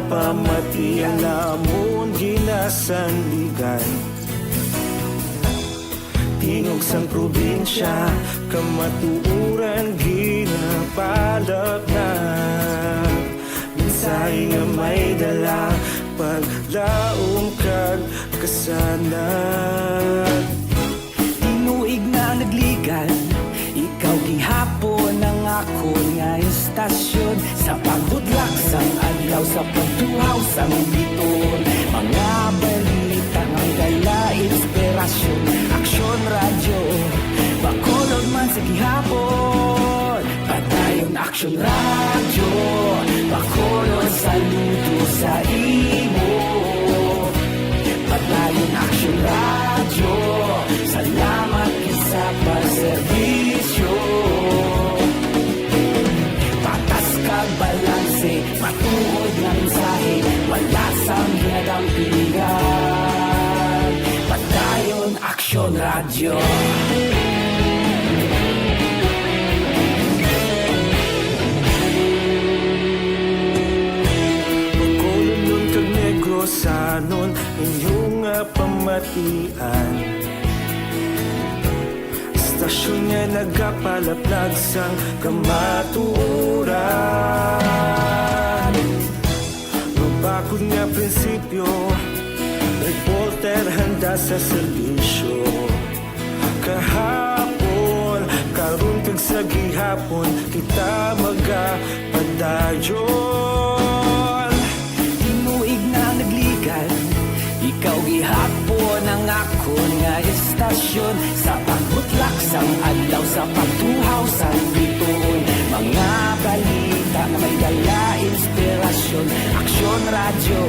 S11: Pamati alamon ginasandigan Tingog sang probinsya Kamatuuran ginapalak na Minsay nga may dala Paglaom kag kasanan Tinuig na nagligan Ikaw gihapon ang ako nga istasyon Sa pagbudlak sang adlaw sa pagtuhaw sang biton Mga balita ng dala inspirasyon Aksyon Radio, Bacolod man sa gihapon Patayon Aksyon Radio Bacolod saludo sa imo Patayon Aksyon Radio Salamat sa pagserbisyo Patas kag balanse Matuod nga mensahe Wala sang ginadampingan Patayon Aksyon Radio Bacolod nun kag Negrosanon Inyong pamatian Stasyon nga nagapalaplag sang kamatuoran Mabakod nga prinsipyo Reporter handa sa serbisyo Kahapon, karon kag sa gihapon Kita magapadayon Tinuig na nagligan Ikaw gihapon ang akon nga istasyon Sa pagbutlak sang adlaw Sa pagtuhaw sang biton Mga balita na may dala inspirasyon Aksyon Radio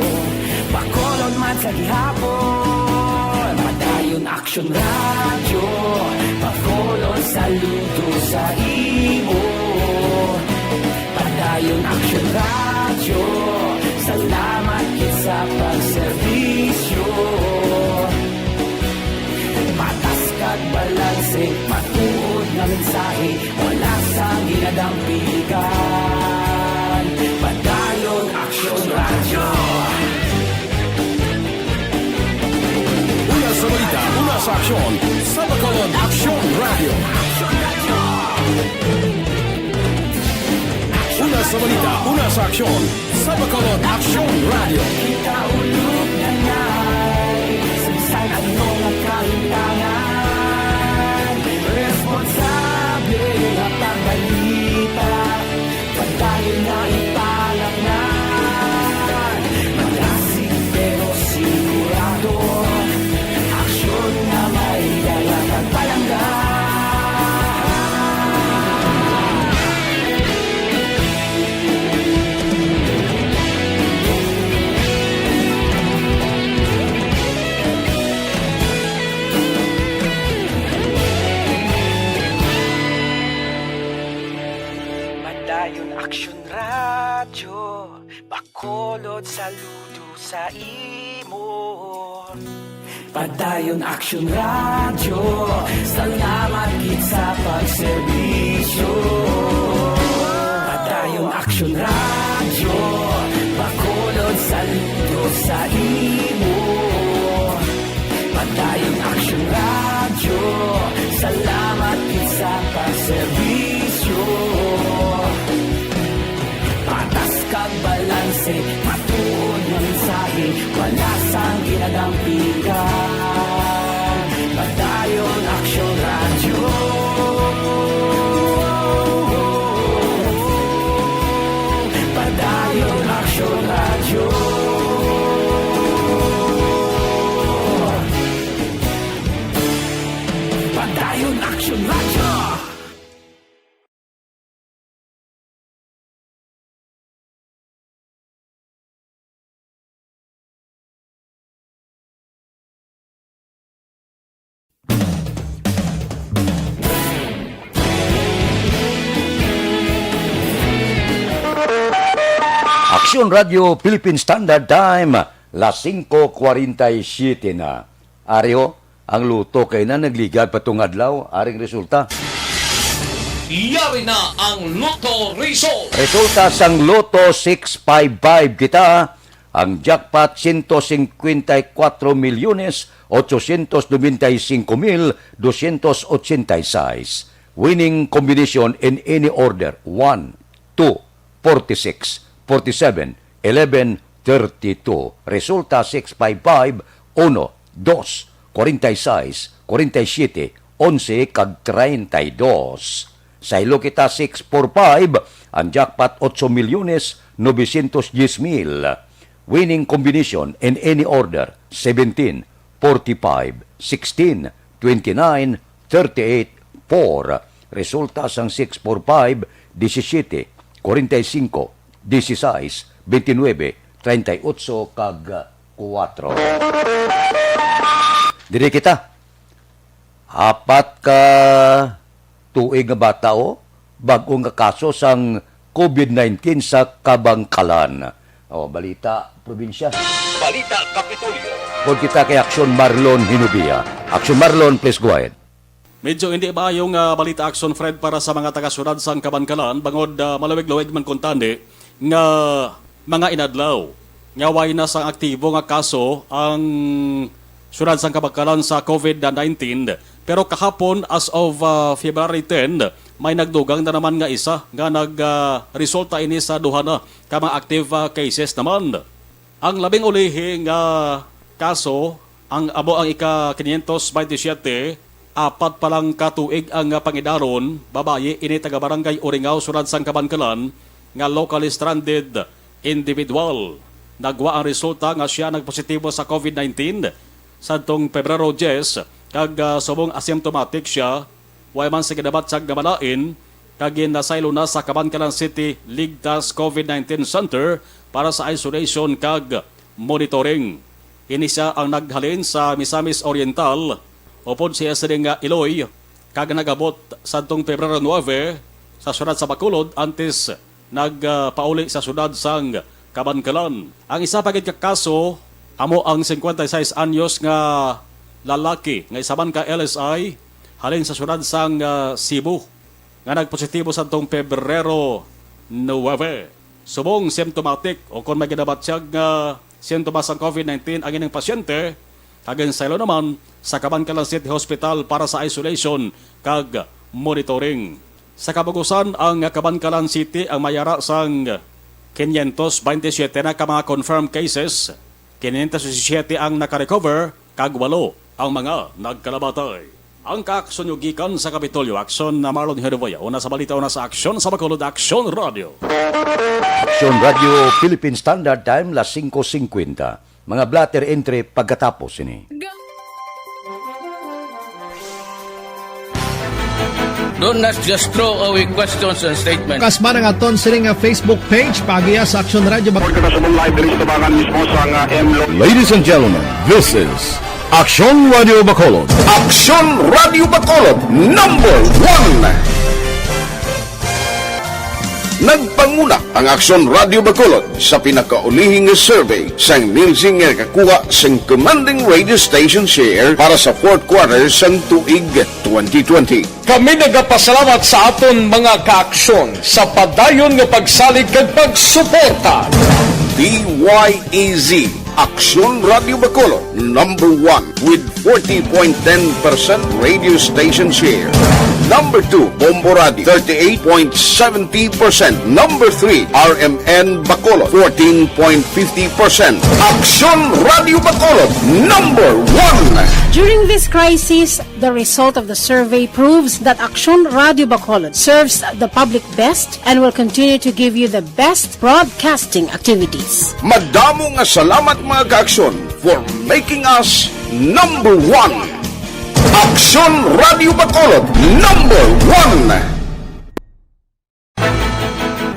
S11: Bacolod man sa gihapon Padayon Aksyon Radio Bacolod saludo sa imo Padayon Aksyon Radio Salamat kit sa pagserbisyo Patas kag balanse Matuod na mensahe Wala sang ginadampiligan Padayon Aksyon Radio
S10: Una sa balita, una sa aksyon, sa Bacolod Action Radio. Una sa balita, una sa aksyon, sa Bacolod Action Radio.
S11: Ikaulog na na'y Saan anong nagkahintangan Responsable na pagbalita Pagdahil na ipalag na Magasig pero sigurado Aksyon na may dalang at palangga
S1: radyo, bakolod saludo sa imo. Padayon Action Radio, salamat gid sa pagserbisyo. Padayon Action Radio, bakolod saludo sa imo. Padayon Action Radio, salamat gid sa pagserbisyo. Patas kag balanse, matuod nga mensahe, wala sang ginadampigan. Padayon Action Radio. Padayon Action Radio. Padayon Action Radio.
S7: Aksyon Radio Philippine Standard Time, las 5:47 na. Aryo, ang luto kay na nagligad patong adlaw, aring resulta.
S5: Yari na ang Lotto Result.
S7: Resulta sang Lotto 655 kita, ang jackpot 154,895,286. Winning combination in any order 1, 2, 46, 47, 11, 32. Resulta 655, 1, 2, 46, 47, 11, kag 32. Sa ilo kita 645, ang jackpot 8,910,000. Winning combination in any order 17, 45, 16, 29, 38, 4. Resulta sang 645, 17, 45, 16, 29, 38, kag 4. Diri kita. Apat ka tuig nga bata o bag-ong nga kaso sang COVID-19 sa Kabangkalan. O, balita probinsya.
S8: Balita Kapitolyo.
S7: Kung kita kay Aksyon Marlon Hinubia. Aksyon Marlon, please go ahead.
S16: Medyo hindi ba yung balita Action Fred para sa mga taga-syudad sang Kabangkalan bangod malawig-lawig man kontande nga mga inadlaw nga way na sang aktibo nga kaso ang syudad sang Kabangkalan sa COVID-19, pero kahapon as of February 10 may nagdugang na naman nga isa nga nagresulta ini sa duha na ka mga active cases naman. Ang labing ulihi nga kaso ang amo ang ika-527, apat palang katuig ang pangidaron, babaye ini taga barangay Uringaw, syudad sang Kabangkalan, nga locally stranded individual. Nagwa ang resulta nga siya nagpositibo sa COVID-19 sadtong Pebrero 10, kag subong asymptomatic siya, way man sa ginabat sa gamalain, kag nasaylo na sa Kabangkalan City Ligtas COVID-19 Center para sa isolation kag monitoring. Ini siya ang naghalin sa Misamis Oriental, upod siya sa nga Iloy, kag nagabot sadtong Pebrero 9 sa syudad sa Bacolod antes nagpauli sa syudad sang Kabangkalan. Ang isa pagit kaso amo ang 56 anyos nga lalaki nga isaman ka LSI halin sa syudad sang Cebu nga nagpositibo sadtong Pebrero 9. Subong symptomatic o kung may ginabat siya nga sintomas ng COVID-19 ang inyong pasyente, kagan saylo naman sa Kabangkalan City Hospital para sa isolation kag monitoring. Sa kabugusan ang Kabangkalan City ang mayara sang 527 na ka mga confirmed cases, 517 ang nakarecover, kag 8 ang mga nagkalabatay. Ang kaaksyon yung gikan sa Kapitolyo, aksyon na Marlon Herboya, una sa balita, una sa aksyon sa Bacolod, Aksyon Radio.
S7: Aksyon Radio Philippine Standard Time, las 5:50. Mga blatter entry pagkatapos ini.
S3: Don't not just throw away questions and statements.
S4: Kasma ng aton sining Facebook page, pagiya sa Aksyon Radio.
S10: Ladies and gentlemen, this is Aksyon Radio Bacolod.
S2: Aksyon Radio Bacolod, number 1. Nagpanguna ang Aksyon Radio Bacolod sa pinakaulihing survey sang Nilsing kakuha sang commanding radio station share para sa fourth quarter sang tuig 2020.
S5: Kami nagapasalamat sa aton mga kaaksyon sa padayon nga pagsalig kag pagsuporta.
S2: DYEZ Aksyon Radio Bacolod, number 1 with 40.10% radio station share. Number 2, Bombo Radio, 38.70%. Number 3, RMN Bacolod, 14.50%. Aksyon Radio Bacolod, number 1.
S6: During this crisis, the result of the survey proves that Aksyon Radio Bacolod serves the public best and will continue to give you the best broadcasting activities.
S2: Madamo nga salamat mga kaaksyon for making us number 1. Aksyon Radio Bacolod, number 1.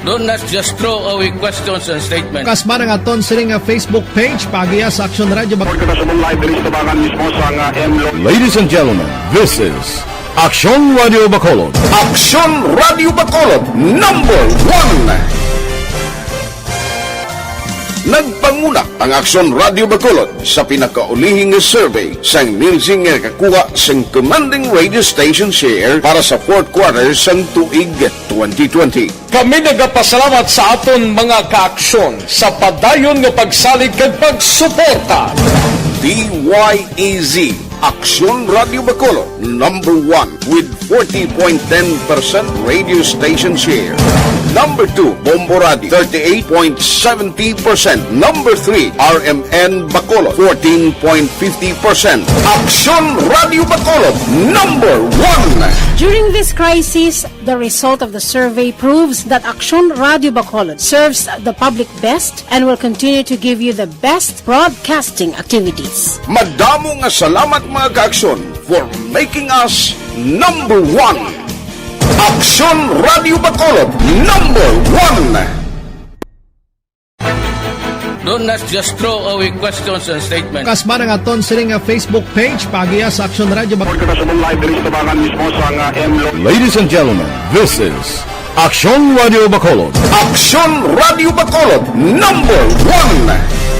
S3: Do not just throw away questions and statements.
S4: Kasma ng aton sining Facebook page pagiya sa Aksyon Radio Bacolod.
S10: Ladies and gentlemen, this is Aksyon Radio Bacolod.
S2: Aksyon Radio Bacolod, number 1. Nagpanguna ang Aksyon Radio Bacolod sa pinakaulihing survey sang Nilsing kakuha sang commanding radio station share para sa fourth quarter sang tuig 2020.
S5: Kami nagapasalamat sa aton mga kaaksyon sa padayon nga pagsalig kag pagsuporta.
S2: DYEZ Aksyon Radio Bacolod, number 1 with 40.10% radio station share. Number 2, Bombo Radio, 38.70%. Number 3, RMN Bacolod, 14.50%. Aksyon Radio Bacolod, number 1.
S6: During this crisis, the result of the survey proves that Aksyon Radio Bacolod serves the public best and will continue to give you the best broadcasting activities.
S2: Madamo nga salamat mga kaaksyon for making us number 1. Aksyon Radio Bacolod, number 1.
S3: Do not just throw away questions and statements.
S4: Kasma ng aton sining Facebook page pagiya sa Aksyon Radio Bacolod.
S10: Ladies and gentlemen, this is Aksyon Radio Bacolod.
S2: Aksyon Radio Bacolod, number 1.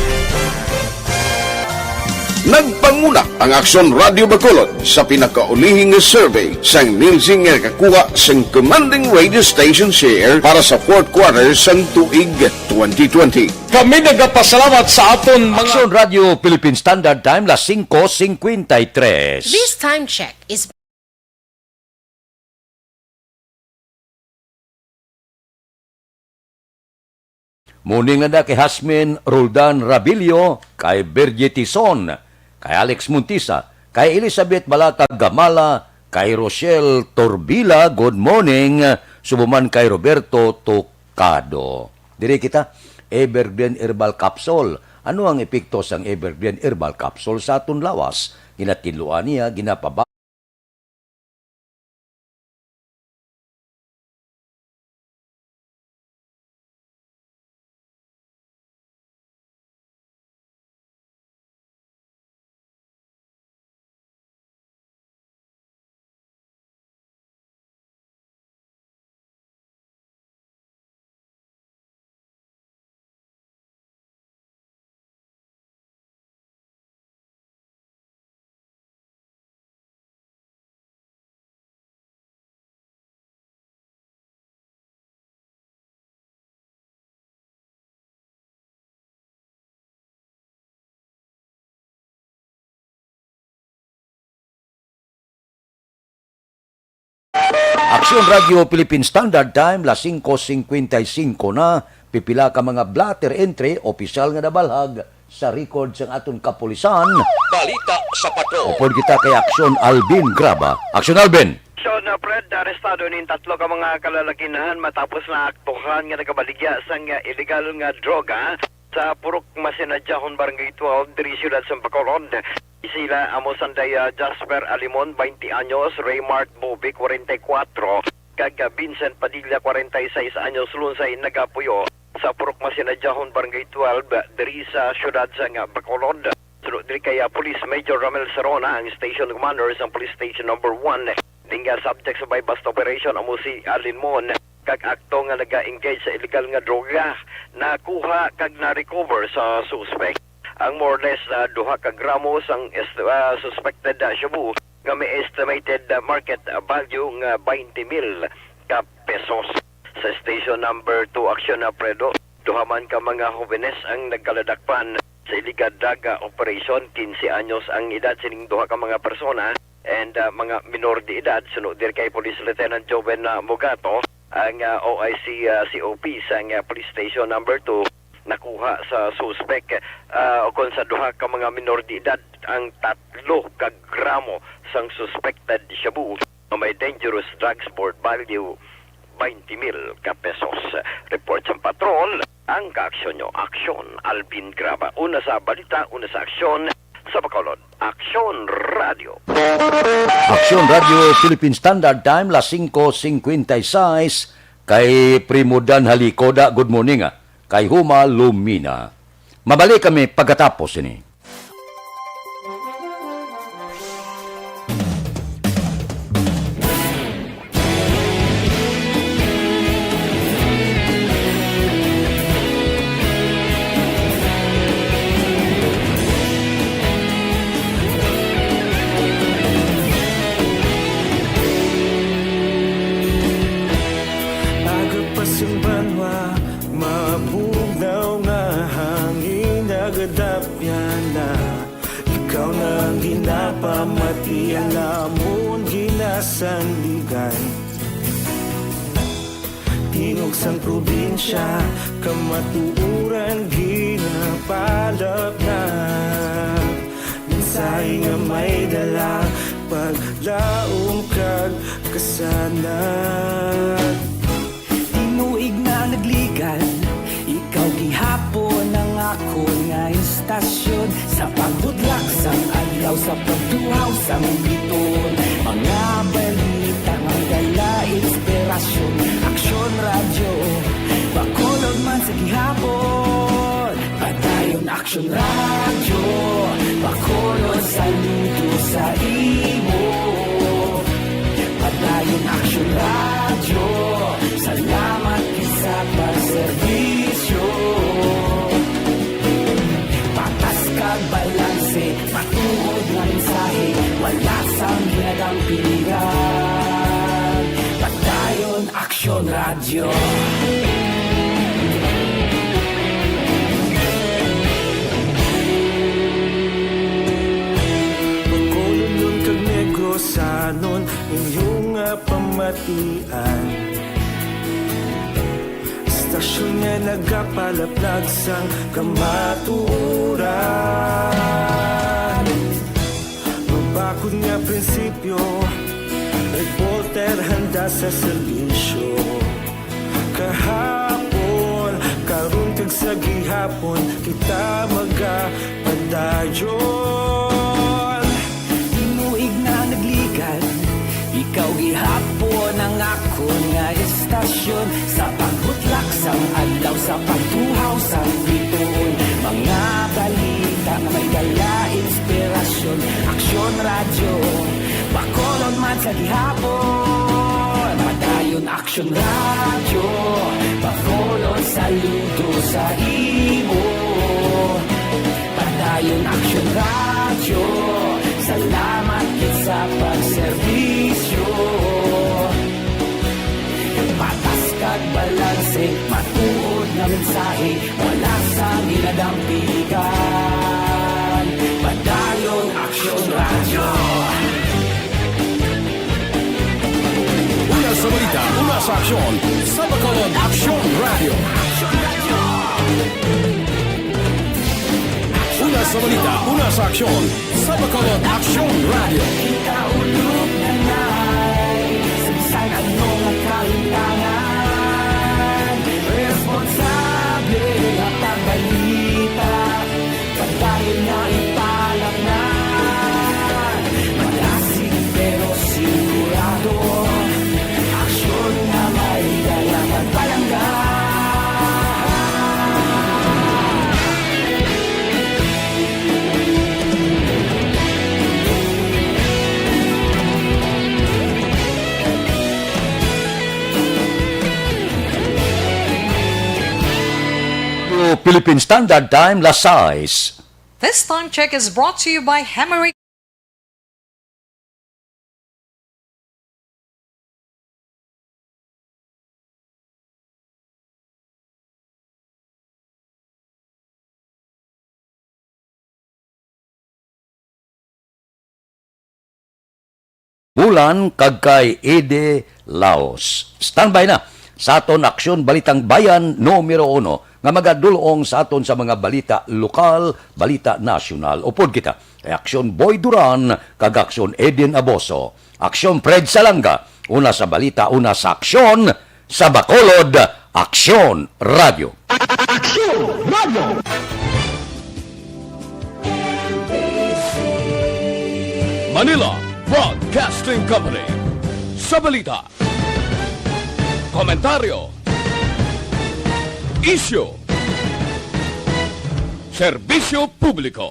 S2: Nagpanguna ang Aksyon Radio Bacolod sa pinakaulihing survey sang Nilsing kakuha sang commanding radio station share para sa fourth quarter sang tuig 2020.
S5: Kami nagapasalamat sa aton mga
S7: Aksyon Radio Philippine Standard Time, las 5:53.
S6: This time check is
S7: Muning na kay Hasmin Roldan Rabilio, kay Bergie Tison, kay Alex Muntisa, kay Elizabeth Balata Gamala, kay Rochelle Torbila, good morning, subuman kay Roberto Tocado. Diri kita, Evergreen Herbal Capsule. Ano ang epekto sang Evergreen Herbal Capsule sa aton lawas? Ginatinluan niya, ginapaba. Aksyon Radio Philippine Standard Time, las 5:55 na, pipila ka mga blatter entry, opisyal nga nabalhag sa record sa aton kapulisan.
S8: Balita sa Pato.
S7: Upod kita kay Aksyon Alvin Graba. Aksyon Alvin!
S9: So na Fred, arestado nin tatlo ka mga kalalakinahan matapos na aktuhan nga nagabaligya sa nga illegal nga droga sa Purok Masinadjahon Barangay 12, diri siyudad sa Bacolod. Sila amo Sandaya Jasper Alimon, 20 anyos, Raymart Bovic, 44, kag Vincent Padilla, 46 anyos, lunsay nagapuyo sa Purok Masinadjahon Barangay 12, diri sa siyudad sa nga Bacolod. Sunod diri kay Police Major Ramel Sarona, ang station commander sa Police Station number 1. Dinga subject sa bypass operation amo si Alimon, kag akto nga naga-engage sa illegal nga droga nakuha kag na-recover sa suspect ang more or less duha ka gramos ang suspected shabu nga may estimated market value nga 20,000 ka pesos. Sa station number 2 action na predo duha man ka mga jóvenes ang nagkaladakpan sa illegal drug operation. 15 anyos ang edad sining duha ka mga persona and mga minor de edad. Sunod dir kay Police Lieutenant Joven Mogato ang OIC COP sa police station number 2 nakuha sa suspect o kung sa duha ka mga minor de edad ang 3 ka gramo sang suspected shabu na may dangerous drugs board value 20,000 ka pesos. Report sa patrol ang kaaksyon nyo. Aksyon Alvin Graba. Una sa balita, una sa aksyon sa Bacolod. Aksyon Radio.
S7: Aksyon Radio Philippine Standard Time, las 5:56. Kay Primo Dan Halikoda, good morning. Kay Huma Lumina. Mabalik kami pagkatapos ini.
S11: Pamatian namon ginasandigan Tingog sang probinsya kamatuuran ginapalap na Minsay nga may dala paglaom kag kasanat Tinuig na nagligan ikaw gihapon ang ako nga istasyon Sa pagbudlak sang adlaw sa pagtuhaw sang biton Mga balita nga dala inspirasyon Aksyon radyo Bacolod man sa gihapon Padayon Aksyon radyo Bacolod saludo sa imo Padayon Aksyon radyo Salamat sa pagserbisyo Patas kag balanse Matuod na mensahe Wala sang ginadang pilihan Padayon Aksyon Radio Bacolod kag Negrosanon Inyong pamatian Stasyon nga nagapalaplag sang kamaturan Mabakod nga prinsipyo Reporter handa sa serbisyo Kahapon, karun kag sa gihapon Kita magapadayon Tinuig na nagligan Ikaw gihapon ang ako nga istasyon Sa pagbutlak sang adlaw Sa pagtuhaw sang biton Mga balita na may dala inspirasyon Aksyon radyo Bacolod man sa gihapon Padayon Aksyon radyo Bacolod saludo sa imo Padayon Aksyon radyo Salamat sa pagserbisyo Patas kag balanse Matuod na mensahe Wala sa ginadang piligan Padayon Aksyon Radio
S10: Una sa balita, una sa aksyon sa Bacolod Aksyon Radio. Una sa balita, una sa aksyon sa Bacolod Aksyon Radio.
S11: Ikaulog na na'y Sabisan ano nga kalintangan Responsable at pagbalita Pagdayon na ipalak na Malasig pero sigurado Aksyon na may dalang at palanggan
S7: to Philippine Standard Time, Las 6.
S17: This time check is brought to you by Hemerick.
S7: Bulan kag kay Ede Laos. Standby na sa aton aksyon Balitang Bayan numero 1 nga magadulong sa aton sa mga balita lokal, balita nasyonal. Upod kita kay Aksyon Boy Duran kag Aksyon Eden Aboso. Aksyon Fred Salanga, una sa balita, una sa aksyon sa Bacolod, Aksyon Radio.
S10: Aksyon Radio!
S8: Manila Broadcasting Company. Sa balita, komentaryo, isyu, serbisyo publiko.